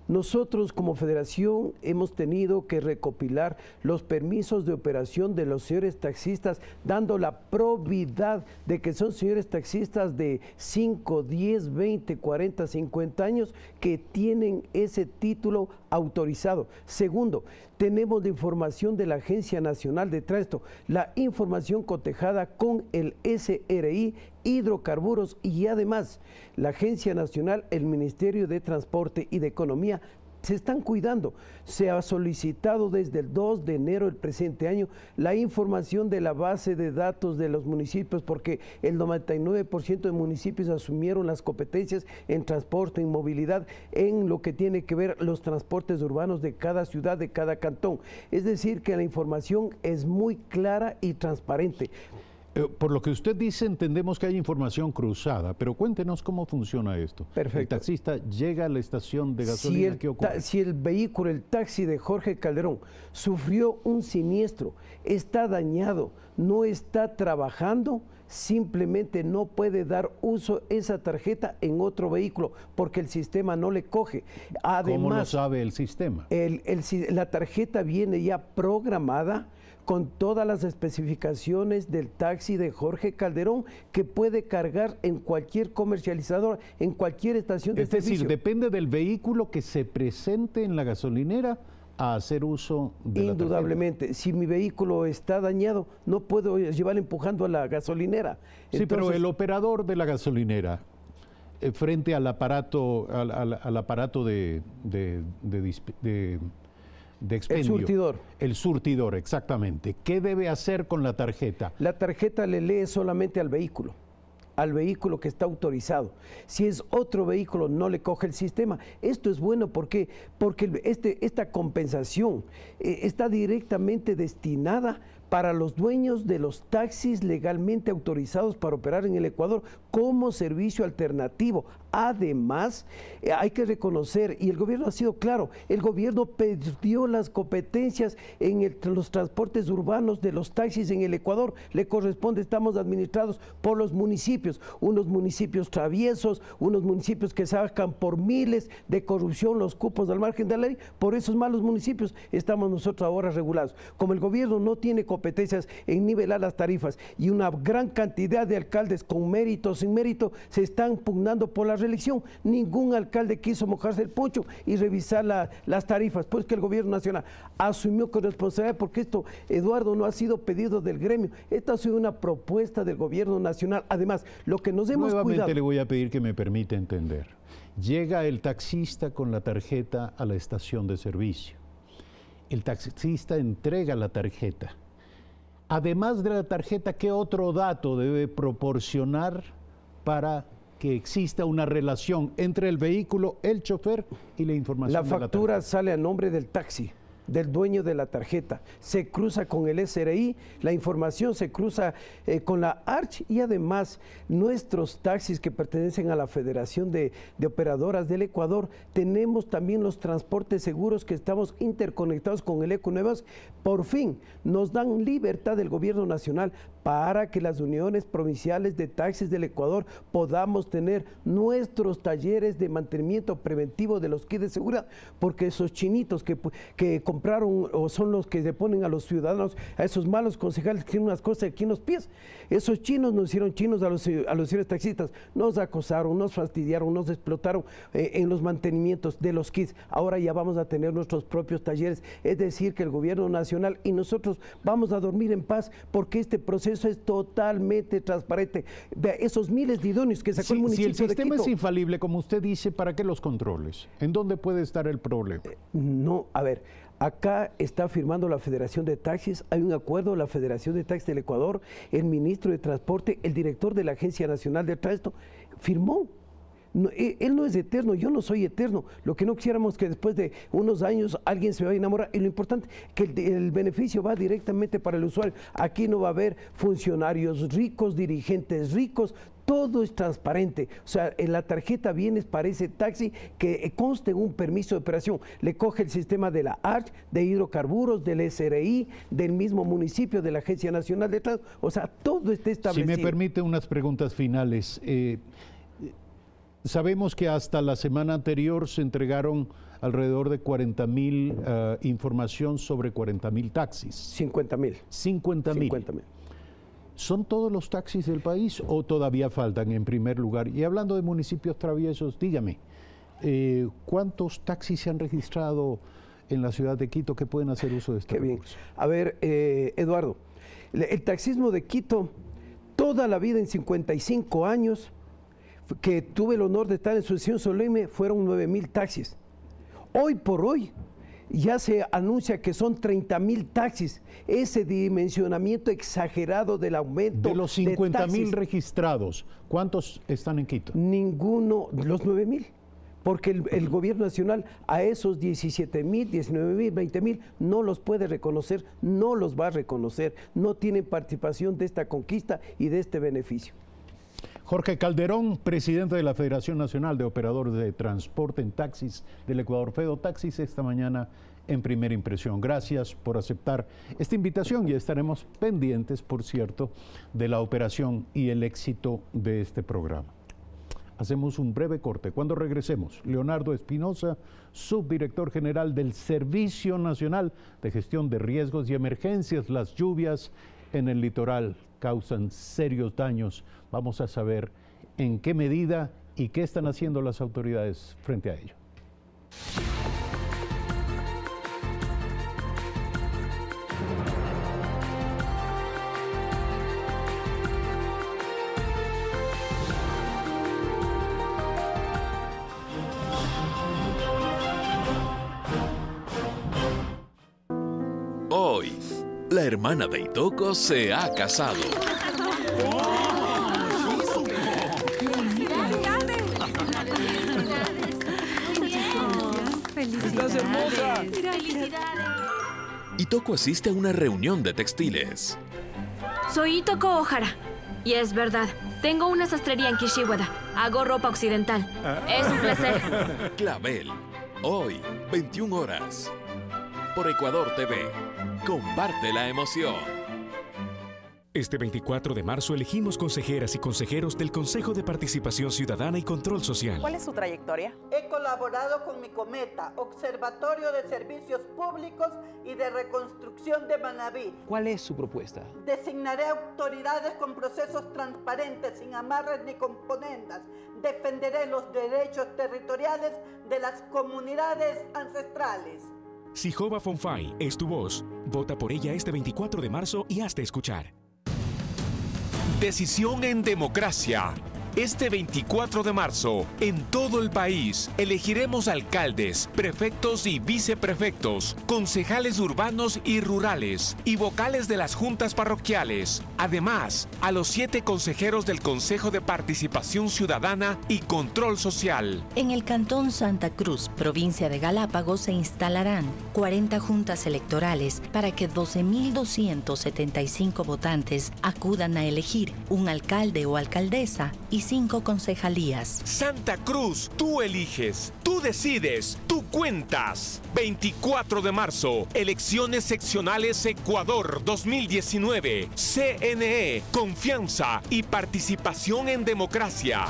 Nosotros como federación hemos tenido que recopilar los permisos de operación de los señores taxistas, dando la probidad de que son señores taxistas de 5, 10, 20, 40, 50 años que tienen ese título autorizado. Segundo, tenemos la información de la Agencia Nacional de Tránsito, la información cotejada con el SRI, Hidrocarburos, y además la Agencia Nacional, el Ministerio de Transporte y de Economía se están cuidando. Se ha solicitado desde el 2 de enero del presente año la información de la base de datos de los municipios, porque el 99% de municipios asumieron las competencias en transporte y movilidad en lo que tiene que ver los transportes urbanos de cada ciudad, de cada cantón. Es decir, que la información es muy clara y transparente. Por lo que usted dice, entendemos que hay información cruzada, pero cuéntenos cómo funciona esto. Perfecto. El taxista llega a la estación de gasolina, ¿qué ocurre? Si el vehículo, el taxi de Jorge Calderón, sufrió un siniestro, está dañado, no está trabajando, simplemente no puede dar uso esa tarjeta en otro vehículo porque el sistema no le coge. Además, ¿cómo lo sabe el sistema? La tarjeta viene ya programada con todas las especificaciones del taxi de Jorge Calderón, que puede cargar en cualquier comercializador, en cualquier estación de servicio. Es decir, depende del vehículo que se presente en la gasolinera a hacer uso de indudablemente. la tarjeta. Si mi vehículo está dañado, no puedo llevar empujando a la gasolinera. Sí, pero el operador de la gasolinera, frente al aparato, al aparato de expendio. El surtidor. El surtidor, exactamente. ¿Qué debe hacer con la tarjeta? La tarjeta le lee solamente al vehículo que está autorizado. Si es otro vehículo, no le coge el sistema. Esto es bueno porque esta compensación está directamente destinada para los dueños de los taxis legalmente autorizados para operar en el Ecuador como servicio alternativo. Además, hay que reconocer, y el gobierno ha sido claro, el gobierno perdió las competencias en los transportes urbanos de los taxis en el Ecuador. Le corresponde, estamos administrados por los municipios, unos municipios traviesos, unos municipios que sacan por miles de corrupción los cupos al margen de la ley. Por esos malos municipios estamos nosotros ahora regulados. Como el gobierno no tiene competencias en nivelar las tarifas y una gran cantidad de alcaldes con mérito, sin mérito, se están pugnando por la reelección. Ningún alcalde quiso mojarse el poncho y revisar las tarifas, pues que el gobierno nacional asumió con responsabilidad, porque esto, Eduardo, no ha sido pedido del gremio, esto ha sido una propuesta del gobierno nacional. Además, lo que nos hemos Nuevamente cuidado... le voy a pedir que me permita entender. Llega el taxista con la tarjeta a la estación de servicio. El taxista entrega la tarjeta. Además de la tarjeta, ¿qué otro dato debe proporcionar para que exista una relación entre el vehículo, el chofer y la información? La factura sale a nombre del taxi, del dueño de la tarjeta, se cruza con el SRI, la información se cruza con la ARCH, y además nuestros taxis que pertenecen a la Federación de Operadoras del Ecuador, tenemos también los transportes seguros que estamos interconectados con el Econuevas. Por fin nos dan libertad del gobierno nacional para que las uniones provinciales de taxis del Ecuador podamos tener nuestros talleres de mantenimiento preventivo de los kits de seguridad, porque esos chinitos que compraron, o son los que se ponen a los ciudadanos, a esos malos concejales que tienen unas cosas aquí en los pies, esos chinos nos hicieron chinos a los señores taxistas, nos acosaron, nos fastidiaron, nos explotaron en los mantenimientos de los kits. Ahora ya vamos a tener nuestros propios talleres, es decir, que el gobierno nacional y nosotros vamos a dormir en paz, porque este proceso es totalmente transparente. De esos miles de idóneos que sacó el municipio de Quito. Si el sistema es infalible, como usted dice, ¿para qué los controles? ¿En dónde puede estar el problema? No, a ver, acá está firmando la Federación de Taxis, hay un acuerdo, la Federación de Taxis del Ecuador, el ministro de Transporte, el director de la Agencia Nacional de Tránsito, firmó. No, él no es eterno, yo no soy eterno. Lo que no quisiéramos que después de unos años alguien se vaya a enamorar. Y lo importante es que el beneficio va directamente para el usuario. Aquí no va a haber funcionarios ricos, dirigentes ricos. Todo es transparente. O sea, en la tarjeta vienes para ese taxi que conste un permiso de operación. Le coge el sistema de la ARCH, de hidrocarburos, del SRI, del mismo municipio, de la Agencia Nacional de Tránsito. O sea, todo está establecido. Si me permite unas preguntas finales. Sabemos que hasta la semana anterior se entregaron alrededor de 40.000 información sobre 40.000 taxis. 50.000. 50.000. ¿Son todos los taxis del país o todavía faltan en primer lugar? Y hablando de municipios traviesos, dígame, ¿cuántos taxis se han registrado en la ciudad de Quito que pueden hacer uso de este recurso? Bien. A ver, Eduardo, el taxismo de Quito, toda la vida en 55 años, que tuve el honor de estar en su sesión solemne, fueron 9.000 taxis. Hoy por hoy ya se anuncia que son 30.000 taxis. Ese dimensionamiento exagerado del aumento de los 50.000 registrados, ¿cuántos están en Quito? Ninguno, los 9.000. Porque el gobierno nacional a esos 17.000, 19.000, 20.000 no los puede reconocer, no los va a reconocer, no tienen participación de esta conquista y de este beneficio. Jorge Calderón, presidente de la Federación Nacional de Operadores de Transporte en Taxis del Ecuador, Fedotaxis, esta mañana en Primera Impresión. Gracias por aceptar esta invitación y estaremos pendientes, por cierto, de la operación y el éxito de este programa. Hacemos un breve corte. Cuando regresemos, Leonardo Espinosa, subdirector general del Servicio Nacional de Gestión de Riesgos y Emergencias. Las lluvias en el litoral causan serios daños. Vamos a saber en qué medida y qué están haciendo las autoridades frente a ello. Hoy, la hermana de Itoko se ha casado. ¡Estás hermosa! ¡Felicidades! Itoko asiste a una reunión de textiles. Soy Itoko Ohara. Y es verdad, tengo una sastrería en Kishiwada. Hago ropa occidental. Es un placer. Clavel, hoy, 21 horas. Por Ecuador TV. Comparte la emoción. Este 24 de marzo elegimos consejeras y consejeros del Consejo de Participación Ciudadana y Control Social. ¿Cuál es su trayectoria? He colaborado con Micometa, Observatorio de Servicios Públicos y de Reconstrucción de Manabí. ¿Cuál es su propuesta? Designaré autoridades con procesos transparentes, sin amarres ni componendas. Defenderé los derechos territoriales de las comunidades ancestrales. Si Jova Fonfay es tu voz, vota por ella este 24 de marzo y hazte escuchar. Decisión en democracia. Este 24 de marzo, en todo el país, elegiremos alcaldes, prefectos y viceprefectos, concejales urbanos y rurales y vocales de las juntas parroquiales. Además, a los 7 consejeros del Consejo de Participación Ciudadana y Control Social. En el Cantón Santa Cruz, provincia de Galápagos, se instalarán 40 juntas electorales para que 12.275 votantes acudan a elegir un alcalde o alcaldesa y 5 concejalías. Santa Cruz, tú eliges, tú decides, tú cuentas. 24 de marzo, elecciones seccionales Ecuador 2019. CNE, confianza y participación en democracia.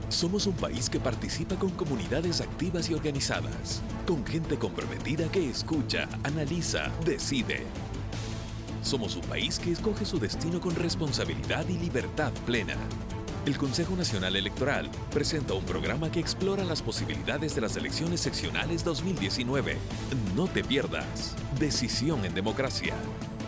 Somos un país que participa con comunidades activas y organizadas, con gente comprometida que escucha, analiza, decide. Somos un país que escoge su destino con responsabilidad y libertad plena. El Consejo Nacional Electoral presenta un programa que explora las posibilidades de las elecciones seccionales 2019. No te pierdas. Decisión en democracia.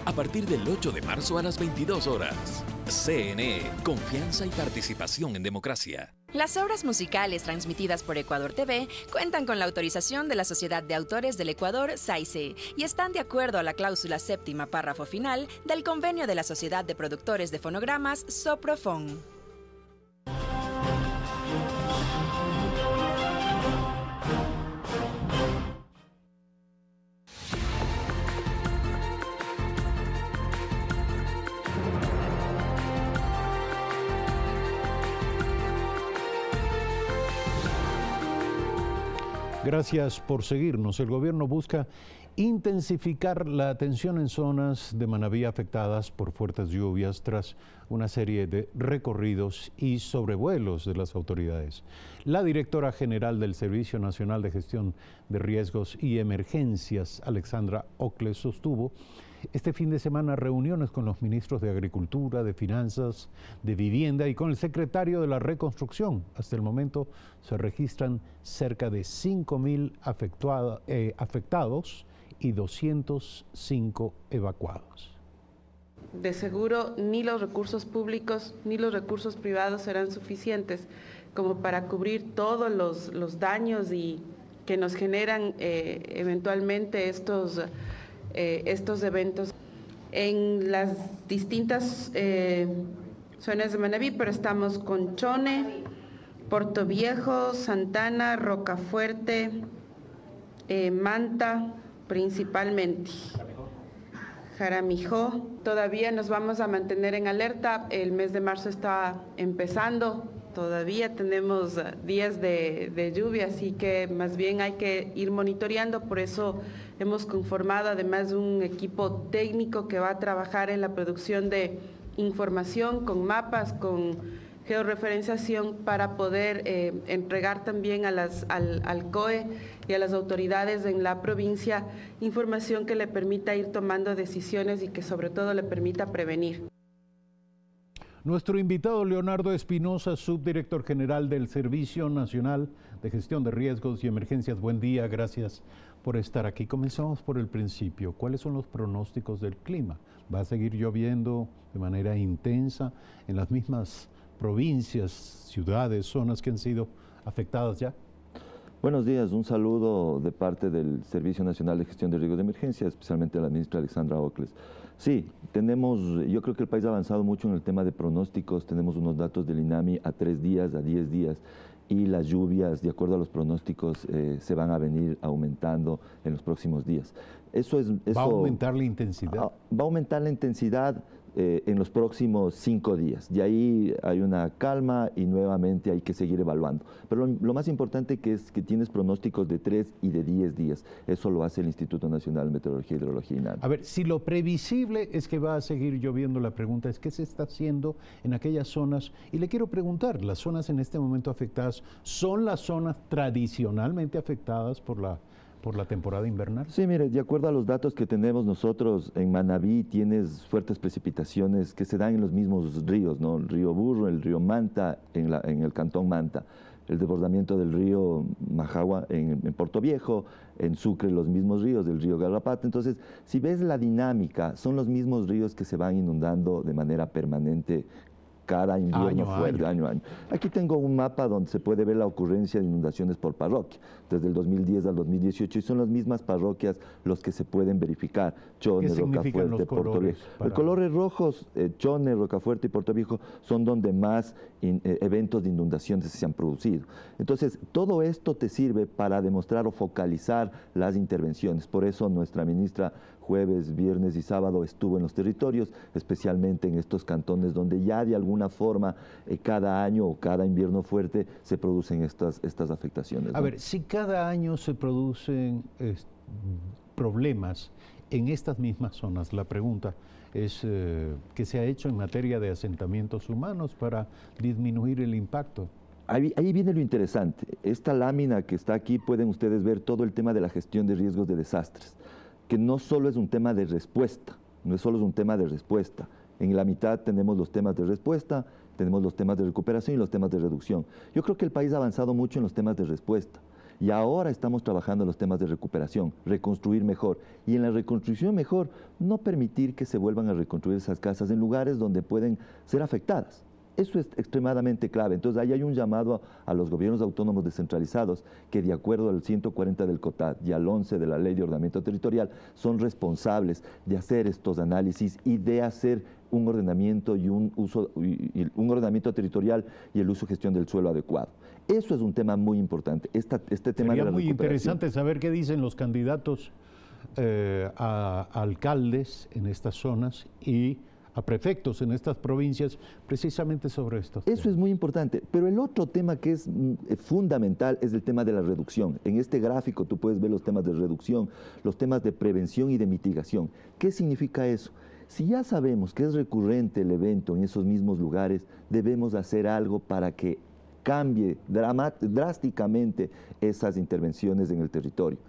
A partir del 8 de marzo a las 22 horas. CNE, confianza y participación en democracia. Las obras musicales transmitidas por Ecuador TV cuentan con la autorización de la Sociedad de Autores del Ecuador, SAICE, y están de acuerdo a la cláusula 7ª, párrafo final, del convenio de la Sociedad de Productores de Fonogramas, Soprofon. Gracias por seguirnos. El gobierno busca Intensificar la atención en zonas de Manabí afectadas por fuertes lluvias tras una serie de recorridos y sobrevuelos de las autoridades. La directora general del Servicio Nacional de Gestión de Riesgos y Emergencias, Alexandra Ocles, sostuvo este fin de semana reuniones con los ministros de Agricultura, de Finanzas, de Vivienda y con el secretario de la Reconstrucción. Hasta el momento se registran cerca de 5.000 afectados y 205 evacuados. De seguro, ni los recursos públicos ni los recursos privados serán suficientes como para cubrir todos los daños que nos generan eventualmente estos eventos en las distintas zonas de Manabí, pero estamos con Chone, Puerto Viejo, Santana, Rocafuerte, Manta principalmente, Jaramijó. Todavía nos vamos a mantener en alerta, el mes de marzo está empezando, todavía tenemos días de lluvia, así que más bien hay que ir monitoreando, por eso hemos conformado además un equipo técnico que va a trabajar en la producción de información con mapas, con georreferenciación para poder entregar también al COE y a las autoridades en la provincia información que le permita ir tomando decisiones y que sobre todo le permita prevenir. Nuestro invitado Leonardo Espinosa, subdirector general del Servicio Nacional de Gestión de Riesgos y Emergencias. Buen día, gracias por estar aquí. Comenzamos por el principio. ¿Cuáles son los pronósticos del clima? ¿Va a seguir lloviendo de manera intensa en las mismas provincias, ciudades, zonas que han sido afectadas ya? Buenos días, un saludo de parte del Servicio Nacional de Gestión de Riesgos de Emergencia, especialmente a la ministra Alexandra Ocles. Sí, yo creo que el país ha avanzado mucho en el tema de pronósticos, tenemos unos datos del INAMI a 3 días, a 10 días, y las lluvias, de acuerdo a los pronósticos, se van a venir aumentando en los próximos días. ¿Va a aumentar la intensidad? Va a aumentar la intensidad en los próximos 5 días. De ahí hay una calma y nuevamente hay que seguir evaluando. Pero lo más importante es que tienes pronósticos de 3 y de 10 días. Eso lo hace el Instituto Nacional de Meteorología y Hidrología, INAMI. A ver, si lo previsible es que va a seguir lloviendo, la pregunta es ¿qué se está haciendo en aquellas zonas? Y le quiero preguntar, ¿las zonas en este momento afectadas son las zonas tradicionalmente afectadas por la temporada invernal? Sí, mire, de acuerdo a los datos que tenemos nosotros, en Manabí tienes fuertes precipitaciones que se dan en los mismos ríos, ¿no? El río Burro, el río Manta, en el cantón Manta, el desbordamiento del río Majagua en Puerto Viejo, en Sucre los mismos ríos del río Garrapata. Entonces, si ves la dinámica, son los mismos ríos que se van inundando de manera permanente cada invierno fuerte, año a año. Aquí tengo un mapa donde se puede ver la ocurrencia de inundaciones por parroquia, desde el 2010 al 2018, y son las mismas parroquias los que se pueden verificar. Chone, Rocafuerte, Puerto Viejo. Los colores rojos, Chone, Rocafuerte y Puerto Viejo, son donde más eventos de inundaciones se han producido. Entonces, todo esto te sirve para demostrar o focalizar las intervenciones. Por eso nuestra ministra jueves, viernes y sábado estuvo en los territorios, especialmente en estos cantones donde ya de alguna forma cada año o cada invierno fuerte se producen estas afectaciones, ¿no? A ver, si cada año se producen problemas en estas mismas zonas, la pregunta es ¿qué se ha hecho en materia de asentamientos humanos para disminuir el impacto? Ahí viene lo interesante. Esta lámina que está aquí pueden ustedes ver todo el tema de la gestión de riesgos de desastres, que no solo es un tema de respuesta, no es solo un tema de respuesta. En la mitad tenemos los temas de respuesta, tenemos los temas de recuperación y los temas de reducción. Yo creo que el país ha avanzado mucho en los temas de respuesta y ahora estamos trabajando en los temas de recuperación, reconstruir mejor. Y en la reconstrucción mejor, no permitir que se vuelvan a reconstruir esas casas en lugares donde pueden ser afectadas. Eso es extremadamente clave. Entonces, ahí hay un llamado a los gobiernos autónomos descentralizados que, de acuerdo al 140 del COTAD y al 11 de la Ley de Ordenamiento Territorial, son responsables de hacer estos análisis y de hacer un ordenamiento y un ordenamiento territorial y el uso y gestión del suelo adecuado. Eso es un tema muy importante. Este tema Sería de la muy recuperación. interesante saber qué dicen los candidatos a alcaldes en estas zonas y a prefectos en estas provincias precisamente sobre esto. Eso es muy importante, pero el otro tema que es fundamental es el tema de la reducción. En este gráfico tú puedes ver los temas de reducción, los temas de prevención y de mitigación. ¿Qué significa eso? Si ya sabemos que es recurrente el evento en esos mismos lugares, debemos hacer algo para que cambie drásticamente esas intervenciones en el territorio.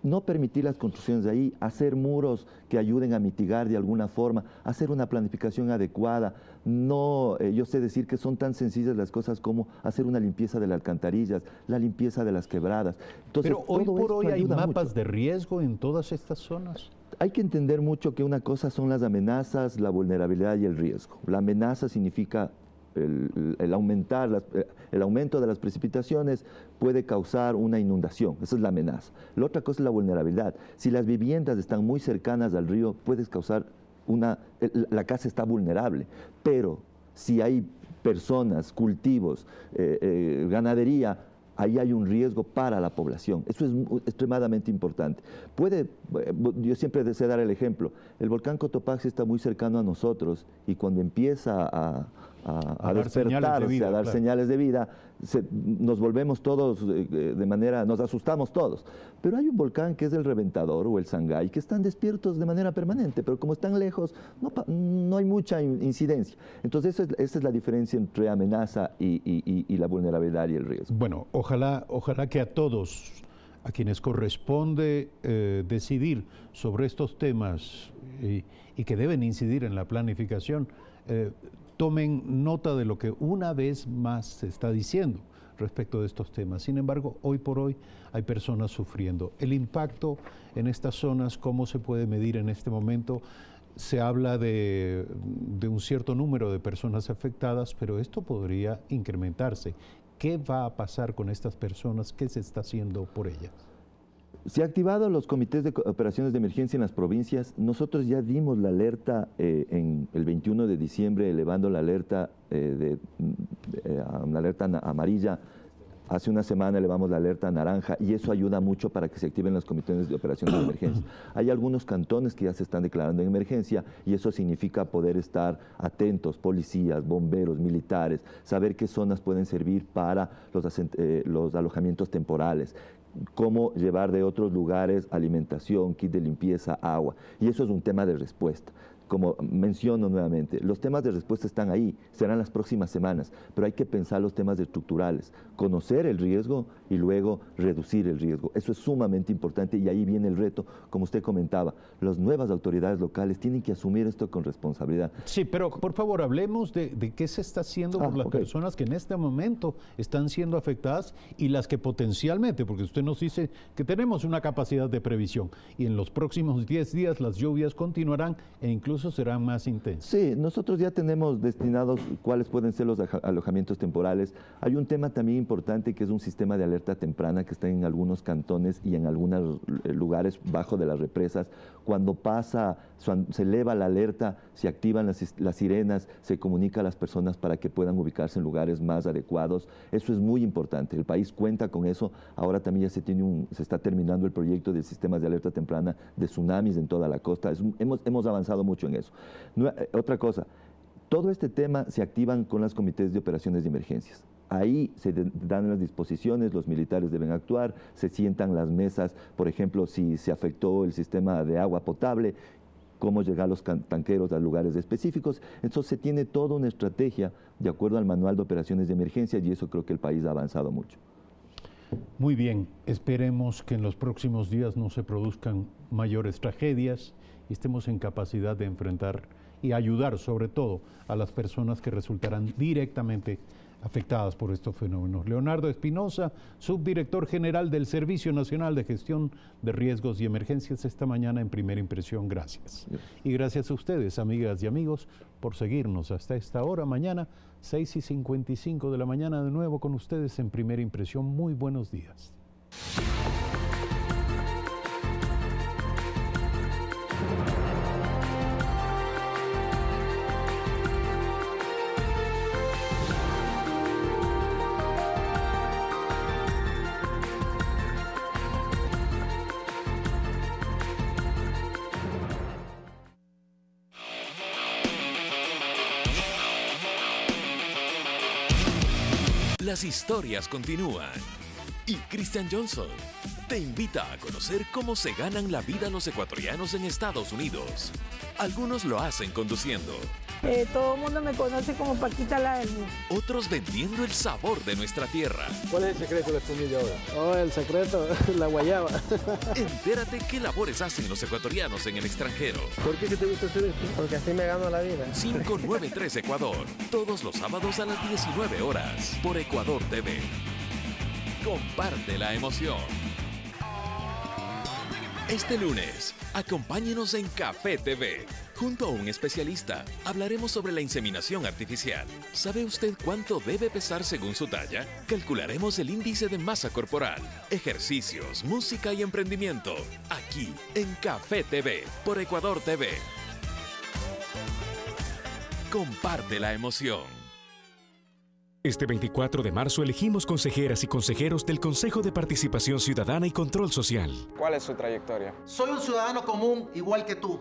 No permitir las construcciones de ahí, hacer muros que ayuden a mitigar de alguna forma, hacer una planificación adecuada. No, yo sé decir que son tan sencillas las cosas como hacer una limpieza de las alcantarillas, la limpieza de las quebradas. Entonces, pero hoy por hoy hay mapas mucho. De riesgo en todas estas zonas. Hay que entender mucho que una cosa son las amenazas, la vulnerabilidad y el riesgo. La amenaza significa el aumento de las precipitaciones puede causar una inundación, esa es la amenaza. La otra cosa es la vulnerabilidad. Si las viviendas están muy cercanas al río, puedes causar la casa está vulnerable, pero si hay personas, cultivos, ganadería, ahí hay un riesgo para la población. Eso es extremadamente importante. Yo siempre deseo dar el ejemplo, el volcán Cotopaxi está muy cercano a nosotros y cuando empieza a despertarse, a dar señales de vida, nos volvemos todos nos asustamos todos. Pero hay un volcán que es el Reventador o el Sangay, que están despiertos de manera permanente, pero como están lejos, no hay mucha incidencia. Entonces esa es la diferencia entre amenaza y la vulnerabilidad y el riesgo. Bueno, ojalá que a todos, a quienes corresponde decidir sobre estos temas y que deben incidir en la planificación, tomen nota de lo que una vez más se está diciendo respecto de estos temas. Sin embargo, hoy por hoy hay personas sufriendo. El impacto en estas zonas, ¿cómo se puede medir en este momento? Se habla de un cierto número de personas afectadas, pero esto podría incrementarse. ¿Qué va a pasar con estas personas? ¿Qué se está haciendo por ellas? Se han activado los comités de operaciones de emergencia en las provincias. Nosotros ya dimos la alerta en el 21 de diciembre, elevando la alerta una alerta amarilla. Hace una semana elevamos la alerta naranja y eso ayuda mucho para que se activen los comités de operaciones de emergencia. Hay algunos cantones que ya se están declarando en emergencia y eso significa poder estar atentos, policías, bomberos, militares, saber qué zonas pueden servir para los alojamientos temporales, cómo llevar de otros lugares alimentación, kit de limpieza, agua. Y eso es un tema de respuesta. Como menciono nuevamente, los temas de respuesta están ahí, serán las próximas semanas, pero hay que pensar los temas estructurales, conocer el riesgo y luego reducir el riesgo. Eso es sumamente importante y ahí viene el reto, como usted comentaba, las nuevas autoridades locales tienen que asumir esto con responsabilidad. Sí, pero por favor hablemos de qué se está haciendo por las personas que en este momento están siendo afectadas y las que potencialmente, porque usted nos dice que tenemos una capacidad de previsión y en los próximos 10 días las lluvias continuarán e incluso serán más intensas. Sí, nosotros ya tenemos destinados cuáles pueden ser los alojamientos temporales. Hay un tema también importante que es un sistema de alerta temprana que está en algunos cantones y en algunos lugares bajo de las represas. Cuando se eleva la alerta, se activan las sirenas, se comunica a las personas para que puedan ubicarse en lugares más adecuados. Eso es muy importante. El país cuenta con eso. Ahora también ya se está terminando el proyecto de sistemas de alerta temprana de tsunamis en toda la costa. Hemos avanzado mucho en eso. Otra cosa, todo este tema se activan con los comités de operaciones de emergencias. Ahí se dan las disposiciones, los militares deben actuar, se sientan las mesas, por ejemplo, si se afectó el sistema de agua potable, cómo llegar los tanqueros a lugares específicos. Entonces se tiene toda una estrategia de acuerdo al manual de operaciones de emergencia y eso creo que el país ha avanzado mucho. Muy bien, esperemos que en los próximos días no se produzcan mayores tragedias y estemos en capacidad de enfrentar y ayudar sobre todo a las personas que resultarán directamente afectadas por estos fenómenos. Leonardo Espinosa, subdirector general del Servicio Nacional de Gestión de Riesgos y Emergencias, esta mañana en Primera Impresión. Gracias. Y gracias a ustedes, amigas y amigos, por seguirnos hasta esta hora. Mañana, 6:55 de la mañana, de nuevo con ustedes en Primera Impresión. Muy buenos días. las historias continúan. Y Christian Johnson te invita a conocer cómo se ganan la vida los ecuatorianos en Estados Unidos. Algunos lo hacen conduciendo. Todo el mundo me conoce como Paquita la del Bus. Otros vendiendo el sabor de nuestra tierra. ¿Cuál es el secreto de la espumilla ahora? Oh, el secreto, la guayaba. Entérate qué labores hacen los ecuatorianos en el extranjero. ¿Por qué te gusta hacer esto? Porque así me gano la vida. 593 Ecuador, todos los sábados a las 19 horas, por Ecuador TV. Comparte la emoción. Este lunes, acompáñenos en Café TV. Junto a un especialista, hablaremos sobre la inseminación artificial. ¿Sabe usted cuánto debe pesar según su talla? Calcularemos el índice de masa corporal, ejercicios, música y emprendimiento. Aquí, en Café TV, por Ecuador TV. Comparte la emoción. Este 24 de marzo elegimos consejeras y consejeros del Consejo de Participación Ciudadana y Control Social. ¿Cuál es su trayectoria? Soy un ciudadano común igual que tú,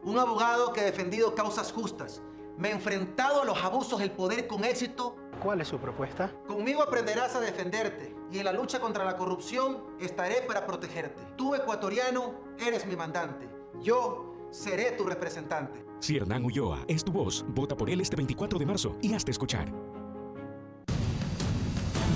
un abogado que ha defendido causas justas. Me he enfrentado a los abusos del poder con éxito. ¿Cuál es su propuesta? Conmigo aprenderás a defenderte y en la lucha contra la corrupción estaré para protegerte. Tú, ecuatoriano, eres mi mandante. Yo seré tu representante. Si Hernán Ulloa es tu voz, vota por él este 24 de marzo y hazte escuchar.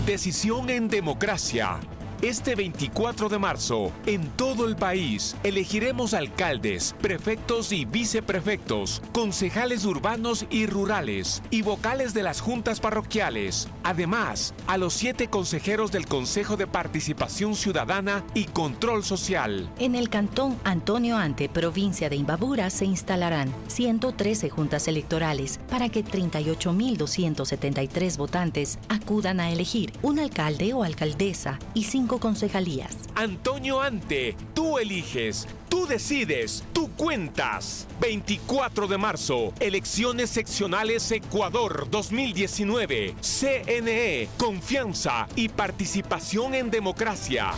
Decisión en democracia. Este 24 de marzo, en todo el país, elegiremos alcaldes, prefectos y viceprefectos, concejales urbanos y rurales y vocales de las juntas parroquiales. Además, a los 7 consejeros del Consejo de Participación Ciudadana y Control Social. En el cantón Antonio Ante, provincia de Imbabura, se instalarán 113 juntas electorales para que 38.273 votantes acudan a elegir un alcalde o alcaldesa y 5 concejalías. Antonio Ante, tú eliges, tú decides, tú cuentas. 24 de marzo, elecciones seccionales Ecuador 2019. CNE, confianza y participación en democracia.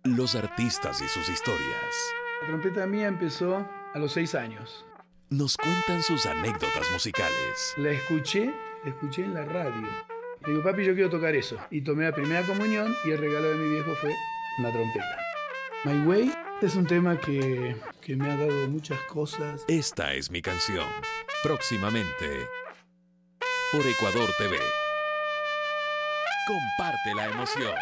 Los artistas y sus historias. La trompeta mía empezó a los 6 años. Nos cuentan sus anécdotas musicales. La escuché en la radio. Le digo, papi, yo quiero tocar eso. Y tomé la primera comunión y el regalo de mi viejo fue una trompeta. My Way es un tema que me ha dado muchas cosas. Esta es mi canción. Próximamente, por Ecuador TV. Comparte la emoción.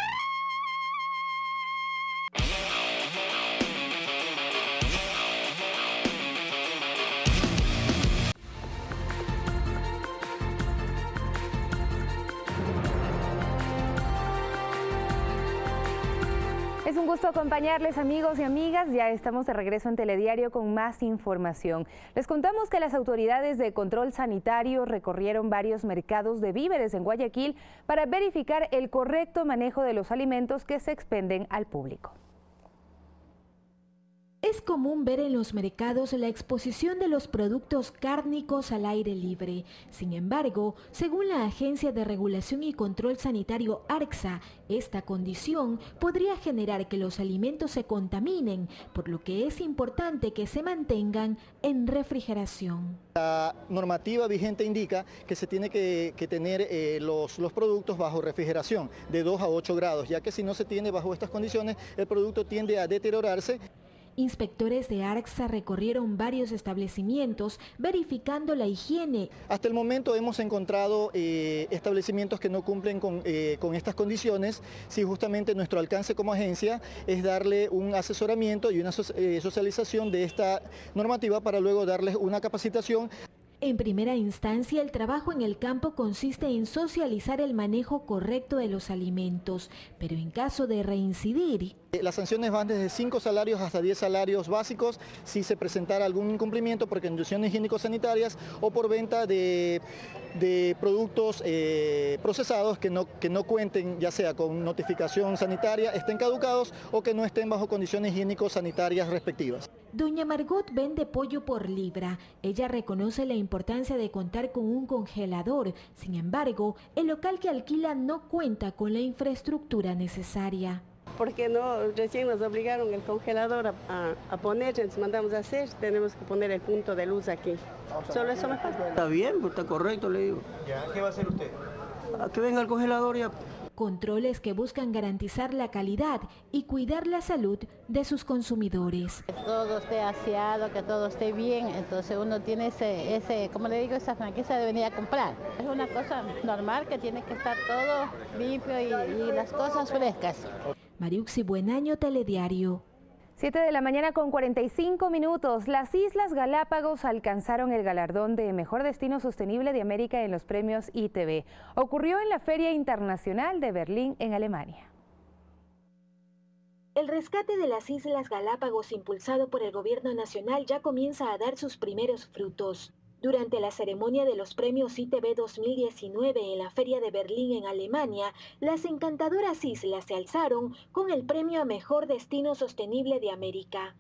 Es un gusto acompañarles, amigos y amigas. Ya estamos de regreso en Telediario con más información. Les contamos que las autoridades de control sanitario recorrieron varios mercados de víveres en Guayaquil para verificar el correcto manejo de los alimentos que se expenden al público. Es común ver en los mercados la exposición de los productos cárnicos al aire libre. Sin embargo, según la Agencia de Regulación y Control Sanitario ARCSA, esta condición podría generar que los alimentos se contaminen, por lo que es importante que se mantengan en refrigeración. La normativa vigente indica que se tiene que tener los productos bajo refrigeración de 2 a 8 grados, ya que si no se tiene bajo estas condiciones, el producto tiende a deteriorarse. Inspectores de ARCSA recorrieron varios establecimientos verificando la higiene. Hasta el momento hemos encontrado establecimientos que no cumplen con estas condiciones. Si justamente nuestro alcance como agencia es darle un asesoramiento y una socialización de esta normativa para luego darles una capacitación. En primera instancia, el trabajo en el campo consiste en socializar el manejo correcto de los alimentos, pero en caso de reincidir... Las sanciones van desde 5 salarios hasta 10 salarios básicos si se presentara algún incumplimiento por condiciones higiénico-sanitarias o por venta de productos procesados que no cuenten ya sea con notificación sanitaria, estén caducados o que no estén bajo condiciones higiénico-sanitarias respectivas. Doña Margot vende pollo por libra. Ella reconoce la importancia de contar con un congelador. Sin embargo, el local que alquila no cuenta con la infraestructura necesaria. Porque no, recién nos obligaron el congelador a poner, entonces mandamos a hacer, tenemos que poner el punto de luz aquí. Solo eso me falta. Está bien, está correcto, le digo. ¿Ya? ¿Qué va a hacer usted? a que venga el congelador ya. Controles que buscan garantizar la calidad y cuidar la salud de sus consumidores. Que todo esté aseado, que todo esté bien, entonces uno tiene como le digo, esa franquicia de venir a comprar. Es una cosa normal que tiene que estar todo limpio y las cosas frescas. Mariuxi Buenaño, Telediario. 7 de la mañana con 45 minutos. Las Islas Galápagos alcanzaron el galardón de Mejor Destino Sostenible de América en los premios ITV. Ocurrió en la Feria Internacional de Berlín, en Alemania. El rescate de las Islas Galápagos, impulsado por el gobierno nacional, ya comienza a dar sus primeros frutos. Durante la ceremonia de los premios ITV 2019 en la Feria de Berlín en Alemania, las encantadoras islas se alzaron con el premio a Mejor Destino Sostenible de América.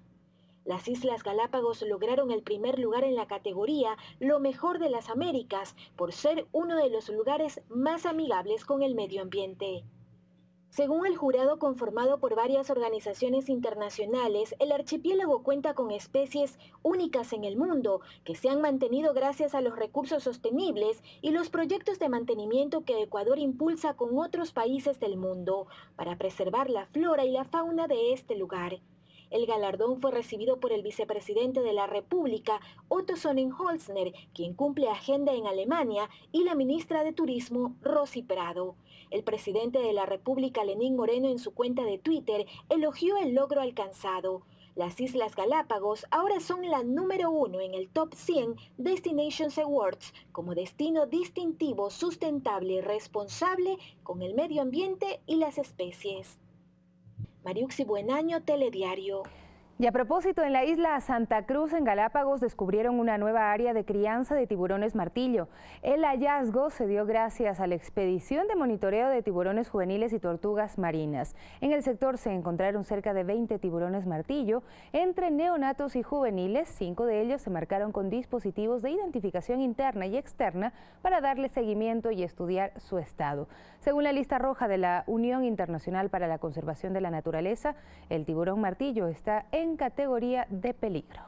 Las Islas Galápagos lograron el primer lugar en la categoría Lo Mejor de las Américas por ser uno de los lugares más amigables con el medio ambiente. Según el jurado conformado por varias organizaciones internacionales, el archipiélago cuenta con especies únicas en el mundo que se han mantenido gracias a los recursos sostenibles y los proyectos de mantenimiento que Ecuador impulsa con otros países del mundo para preservar la flora y la fauna de este lugar. El galardón fue recibido por el vicepresidente de la República, Otto Sonnenholzner, quien cumple agenda en Alemania, y la ministra de Turismo, Rosy Prado. El presidente de la República, Lenín Moreno, en su cuenta de Twitter, elogió el logro alcanzado. Las Islas Galápagos ahora son la número 1 en el Top 100 Destinations Awards como destino distintivo, sustentable y responsable con el medio ambiente y las especies. Mariuxi Buenaño, Telediario. Y a propósito, en la isla Santa Cruz, en Galápagos, descubrieron una nueva área de crianza de tiburones martillo. El hallazgo se dio gracias a la expedición de monitoreo de tiburones juveniles y tortugas marinas. En el sector se encontraron cerca de 20 tiburones martillo, entre neonatos y juveniles. 5 de ellos se marcaron con dispositivos de identificación interna y externa para darle seguimiento y estudiar su estado. Según la lista roja de la Unión Internacional para la Conservación de la Naturaleza, el tiburón martillo está en categoría de peligro.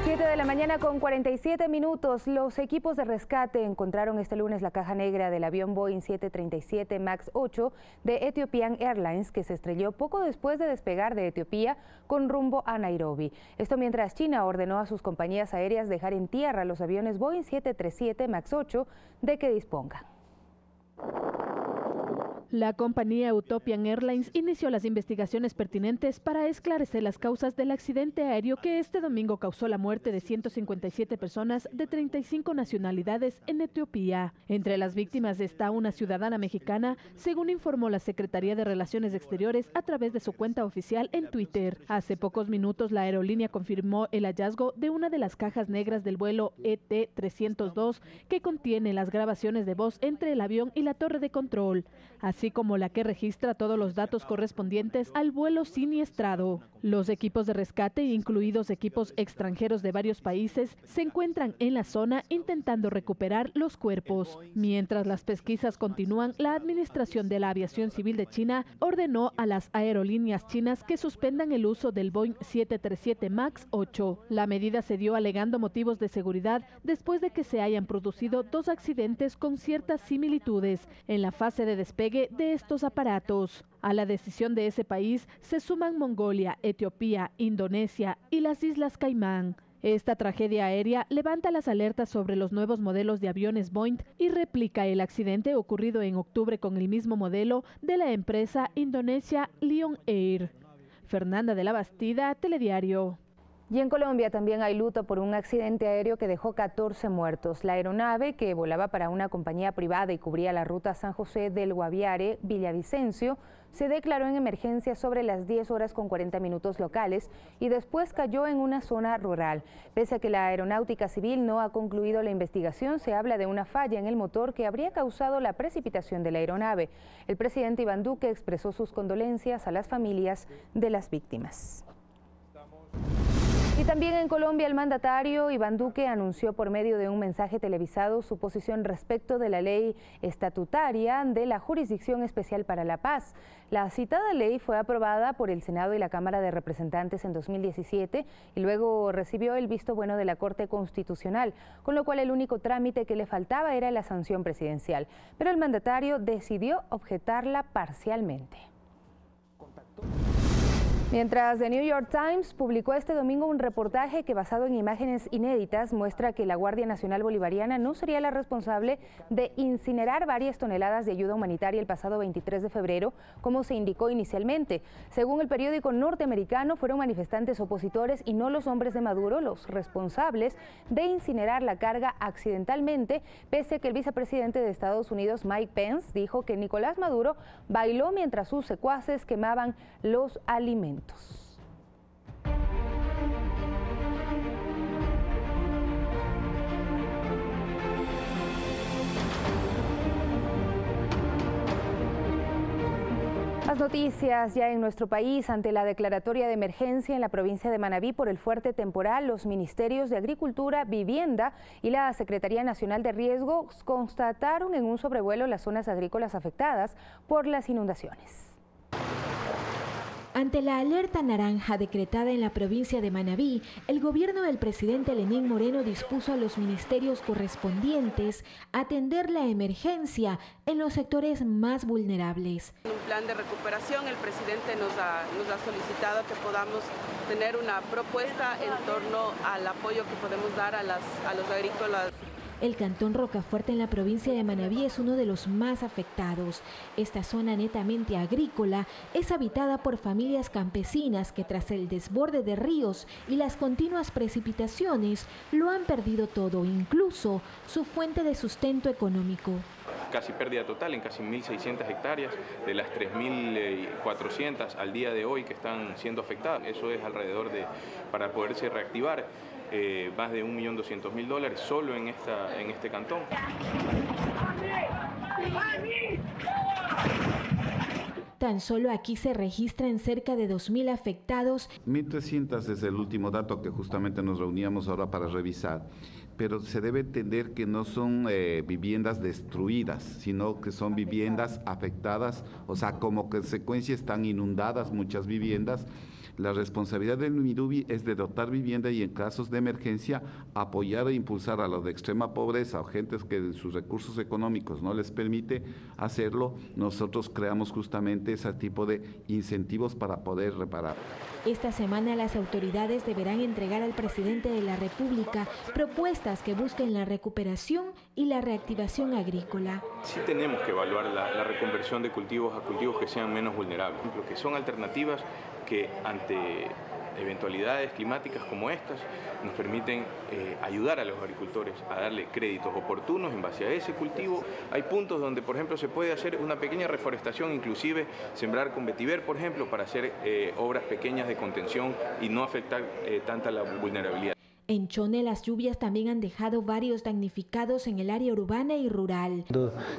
7 de la mañana con 47 minutos. Los equipos de rescate encontraron este lunes la caja negra del avión Boeing 737 MAX 8 de Ethiopian Airlines, que se estrelló poco después de despegar de Etiopía con rumbo a Nairobi. Esto mientras China ordenó a sus compañías aéreas dejar en tierra los aviones Boeing 737 MAX 8 de que dispongan. La compañía Ethiopian Airlines inició las investigaciones pertinentes para esclarecer las causas del accidente aéreo que este domingo causó la muerte de 157 personas de 35 nacionalidades en Etiopía. Entre las víctimas está una ciudadana mexicana, según informó la Secretaría de Relaciones Exteriores a través de su cuenta oficial en Twitter. Hace pocos minutos la aerolínea confirmó el hallazgo de una de las cajas negras del vuelo ET-302 que contiene las grabaciones de voz entre el avión y la torre de control, así como la que registra todos los datos correspondientes al vuelo siniestrado. Los equipos de rescate, incluidos equipos extranjeros de varios países, se encuentran en la zona intentando recuperar los cuerpos. Mientras las pesquisas continúan, la Administración de la Aviación Civil de China ordenó a las aerolíneas chinas que suspendan el uso del Boeing 737 MAX 8. La medida se dio alegando motivos de seguridad después de que se hayan producido 2 accidentes con ciertas similitudes en la fase de despegue de estos aparatos. A la decisión de ese país se suman Mongolia, Etiopía, Indonesia y las Islas Caimán. Esta tragedia aérea levanta las alertas sobre los nuevos modelos de aviones Boeing y replica el accidente ocurrido en octubre con el mismo modelo de la empresa indonesia Lion Air. Fernanda de la Bastida, Telediario. Y en Colombia también hay luto por un accidente aéreo que dejó 14 muertos. La aeronave, que volaba para una compañía privada y cubría la ruta San José del Guaviare, Villavicencio, se declaró en emergencia sobre las 10 horas con 40 minutos locales y después cayó en una zona rural. Pese a que la Aeronáutica Civil no ha concluido la investigación, se habla de una falla en el motor que habría causado la precipitación de la aeronave. El presidente Iván Duque expresó sus condolencias a las familias de las víctimas. Y también en Colombia, el mandatario Iván Duque anunció por medio de un mensaje televisado su posición respecto de la ley estatutaria de la Jurisdicción Especial para la Paz. La citada ley fue aprobada por el Senado y la Cámara de Representantes en 2017 y luego recibió el visto bueno de la Corte Constitucional, con lo cual el único trámite que le faltaba era la sanción presidencial. Pero el mandatario decidió objetarla parcialmente. Mientras The New York Times publicó este domingo un reportaje que, basado en imágenes inéditas, muestra que la Guardia Nacional Bolivariana no sería la responsable de incinerar varias toneladas de ayuda humanitaria el pasado 23 de febrero, como se indicó inicialmente. Según el periódico norteamericano, fueron manifestantes opositores y no los hombres de Maduro los responsables de incinerar la carga accidentalmente, pese a que el vicepresidente de Estados Unidos, Mike Pence, dijo que Nicolás Maduro bailó mientras sus secuaces quemaban los alimentos. Más noticias ya en nuestro país. Ante la declaratoria de emergencia en la provincia de Manabí por el fuerte temporal, los ministerios de Agricultura, Vivienda y la Secretaría Nacional de Riesgos constataron en un sobrevuelo las zonas agrícolas afectadas por las inundaciones. Ante la alerta naranja decretada en la provincia de Manabí, el gobierno del presidente Lenín Moreno dispuso a los ministerios correspondientes atender la emergencia en los sectores más vulnerables. En un plan de recuperación, el presidente nos ha solicitado que podamos tener una propuesta en torno al apoyo que podemos dar a los agrícolas. El cantón Rocafuerte en la provincia de Manabí es uno de los más afectados. Esta zona netamente agrícola es habitada por familias campesinas que tras el desborde de ríos y las continuas precipitaciones lo han perdido todo, incluso su fuente de sustento económico. Casi pérdida total en casi 1.600 hectáreas de las 3.400 al día de hoy que están siendo afectadas. Eso es alrededor de, para poderse reactivar, más de $1.200.000 solo en este cantón. Tan solo aquí se registran cerca de 2.000 afectados. 1.300 es el último dato que justamente nos reuníamos ahora para revisar. Pero se debe entender que no son viviendas destruidas, sino que son viviendas afectadas, o sea, como consecuencia están inundadas muchas viviendas. La responsabilidad del MIDUBI es de dotar vivienda y en casos de emergencia apoyar e impulsar a los de extrema pobreza o gentes que sus recursos económicos no les permite hacerlo. Nosotros creamos justamente ese tipo de incentivos para poder reparar. Esta semana las autoridades deberán entregar al presidente de la República propuestas que busquen la recuperación y la reactivación agrícola. Sí tenemos que evaluar la reconversión de cultivos a cultivos que sean menos vulnerables, que son alternativas que ante eventualidades climáticas como estas nos permiten ayudar a los agricultores a darle créditos oportunos en base a ese cultivo. Hay puntos donde, por ejemplo, se puede hacer una pequeña reforestación, inclusive sembrar con vetiver, por ejemplo, para hacer obras pequeñas de contención y no afectar tanta la vulnerabilidad. En Chone, las lluvias también han dejado varios damnificados en el área urbana y rural.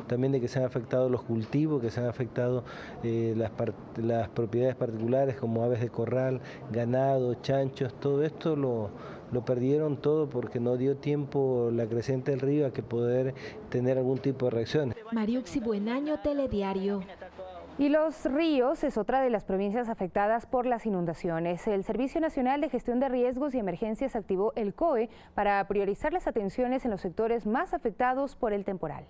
También de que se han afectado los cultivos, que se han afectado las propiedades particulares como aves de corral, ganado, chanchos, todo esto lo perdieron todo porque no dio tiempo la creciente del río a que poder tener algún tipo de reacción. Mariuxi Buenaño, Telediario. Y Los Ríos es otra de las provincias afectadas por las inundaciones. El Servicio Nacional de Gestión de Riesgos y Emergencias activó el COE para priorizar las atenciones en los sectores más afectados por el temporal.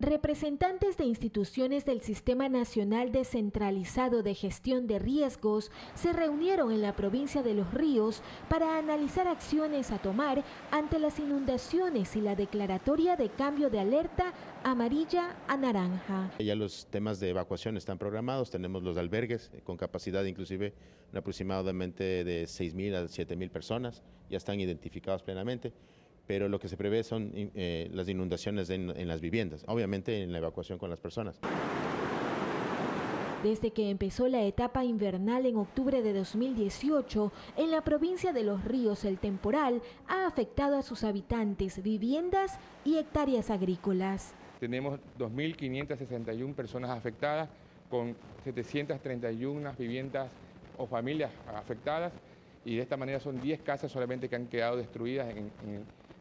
Representantes de instituciones del Sistema Nacional Descentralizado de Gestión de Riesgos se reunieron en la provincia de Los Ríos para analizar acciones a tomar ante las inundaciones y la declaratoria de cambio de alerta amarilla a naranja. Ya los temas de evacuación están programados, tenemos los albergues con capacidad inclusive aproximadamente de 6.000 a 7.000 personas, ya están identificados plenamente. Pero lo que se prevé son las inundaciones en las viviendas, obviamente en la evacuación con las personas. Desde que empezó la etapa invernal en octubre de 2018, en la provincia de Los Ríos el temporal ha afectado a sus habitantes, viviendas y hectáreas agrícolas. Tenemos 2.561 personas afectadas, con 731 viviendas o familias afectadas, y de esta manera son 10 casas solamente que han quedado destruidas en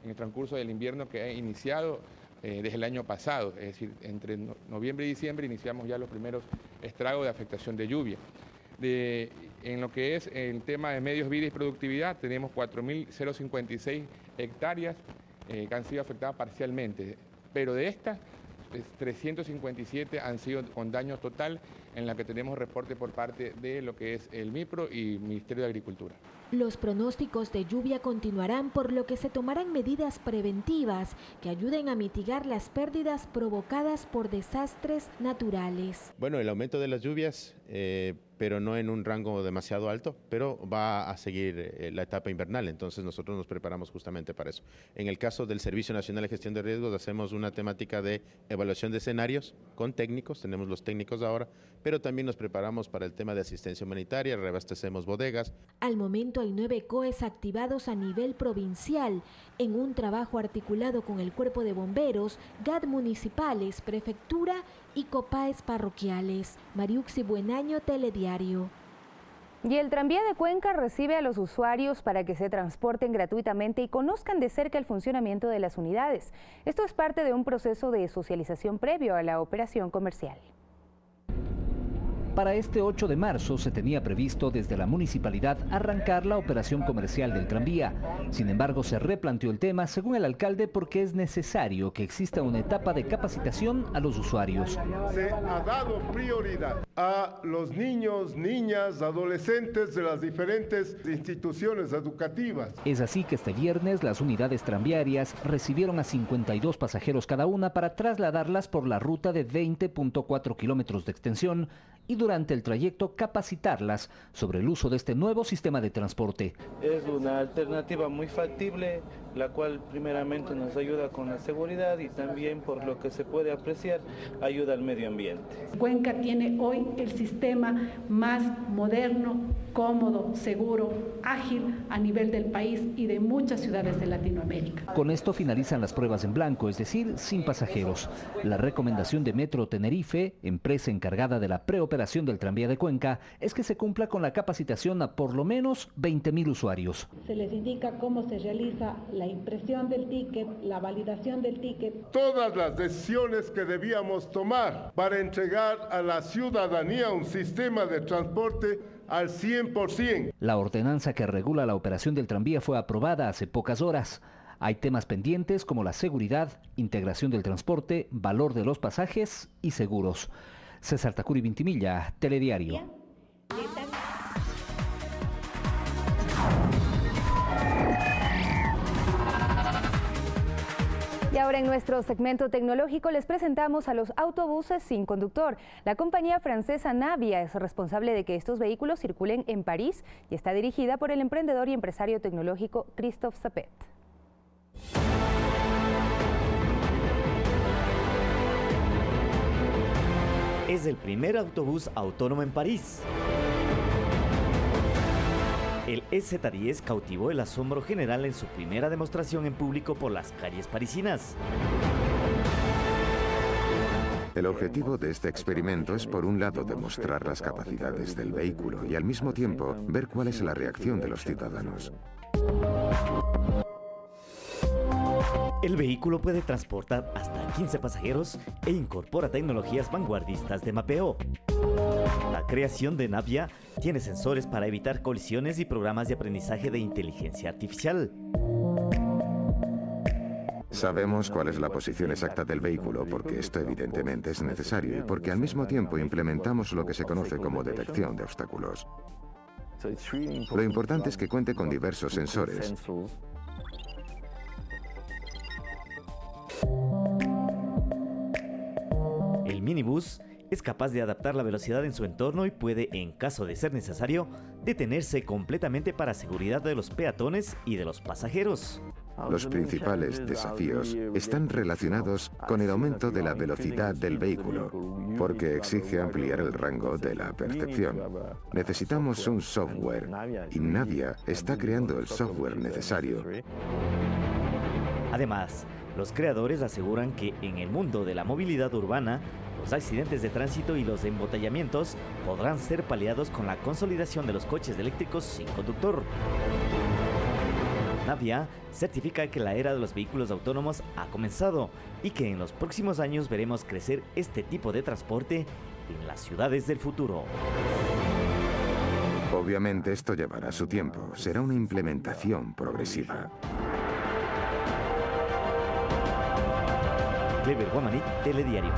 el transcurso del invierno que ha iniciado desde el año pasado, es decir, entre noviembre y diciembre iniciamos ya los primeros estragos de afectación de lluvia. En lo que es el tema de medios, vida y productividad, tenemos 4.056 hectáreas que han sido afectadas parcialmente, pero de estas, 357 han sido con daño total, en la que tenemos reporte por parte de lo que es el MIPRO y Ministerio de Agricultura. Los pronósticos de lluvia continuarán, por lo que se tomarán medidas preventivas que ayuden a mitigar las pérdidas provocadas por desastres naturales. Bueno, el aumento de las lluvias, pero no en un rango demasiado alto, pero va a seguir la etapa invernal, entonces nosotros nos preparamos justamente para eso. En el caso del Servicio Nacional de Gestión de Riesgos, hacemos una temática de evaluación de escenarios con técnicos, tenemos los técnicos ahora, pero también nos preparamos para el tema de asistencia humanitaria, reabastecemos bodegas. Al momento hay 9 COEs activados a nivel provincial, en un trabajo articulado con el Cuerpo de Bomberos, GAD municipales, Prefectura y COPAES parroquiales. Mariuxi Buenaño, Telediario. Y el tranvía de Cuenca recibe a los usuarios para que se transporten gratuitamente y conozcan de cerca el funcionamiento de las unidades. Esto es parte de un proceso de socialización previo a la operación comercial. Para este 8 de marzo se tenía previsto desde la municipalidad arrancar la operación comercial del tranvía. Sin embargo, se replanteó el tema, según el alcalde, porque es necesario que exista una etapa de capacitación a los usuarios. Se ha dado prioridad a los niños, niñas, adolescentes de las diferentes instituciones educativas. Es así que este viernes las unidades tranviarias recibieron a 52 pasajeros cada una para trasladarlas por la ruta de 20.4 kilómetros de extensión y durante el trayecto capacitarlas sobre el uso de este nuevo sistema de transporte. Es una alternativa muy factible, la cual primeramente nos ayuda con la seguridad y también, por lo que se puede apreciar, ayuda al medio ambiente. Cuenca tiene hoy el sistema más moderno, cómodo, seguro, ágil a nivel del país y de muchas ciudades de Latinoamérica. Con esto finalizan las pruebas en blanco, es decir, sin pasajeros. La recomendación de Metro Tenerife, empresa encargada de la preoperación del tranvía de Cuenca, es que se cumpla con la capacitación a por lo menos 20.000 usuarios. Se les indica cómo se realiza la impresión del ticket, la validación del ticket. Todas las decisiones que debíamos tomar para entregar a la ciudadanía un sistema de transporte al 100%. La ordenanza que regula la operación del tranvía fue aprobada hace pocas horas. Hay temas pendientes como la seguridad, integración del transporte, valor de los pasajes y seguros. César Tacuri Vintimilla, Telediario. Y ahora en nuestro segmento tecnológico les presentamos a los autobuses sin conductor. La compañía francesa Navia es responsable de que estos vehículos circulen en París y está dirigida por el emprendedor y empresario tecnológico Christophe Sapet. Es el primer autobús autónomo en París. El EZ10 cautivó el asombro general en su primera demostración en público por las calles parisinas. El objetivo de este experimento es, por un lado, demostrar las capacidades del vehículo y, al mismo tiempo, ver cuál es la reacción de los ciudadanos. El vehículo puede transportar hasta 15 pasajeros e incorpora tecnologías vanguardistas de mapeo. La creación de Navia tiene sensores para evitar colisiones y programas de aprendizaje de inteligencia artificial. Sabemos cuál es la posición exacta del vehículo porque esto evidentemente es necesario y porque al mismo tiempo implementamos lo que se conoce como detección de obstáculos. Lo importante es que cuente con diversos sensores. El minibús es capaz de adaptar la velocidad en su entorno y puede, en caso de ser necesario, detenerse completamente para seguridad de los peatones y de los pasajeros. Los principales desafíos están relacionados con el aumento de la velocidad del vehículo, porque exige ampliar el rango de la percepción. Necesitamos un software y Navia está creando el software necesario. Además, los creadores aseguran que en el mundo de la movilidad urbana, Los accidentes de tránsito y los embotellamientos podrán ser paliados con la consolidación de los coches eléctricos sin conductor. Navia certifica que la era de los vehículos autónomos ha comenzado y que en los próximos años veremos crecer este tipo de transporte en las ciudades del futuro. Obviamente esto llevará su tiempo, será una implementación progresiva. Clever Guamaní, Telediario.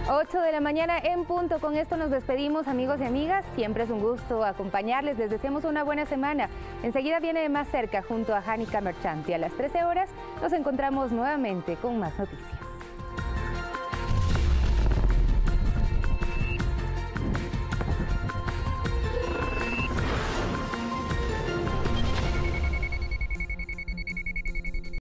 8 de la mañana en punto. Con esto nos despedimos, amigos y amigas. Siempre es un gusto acompañarles. Les deseamos una buena semana. Enseguida viene Más Cerca junto a Jánica Merchant. Y a las 13 horas nos encontramos nuevamente con más noticias.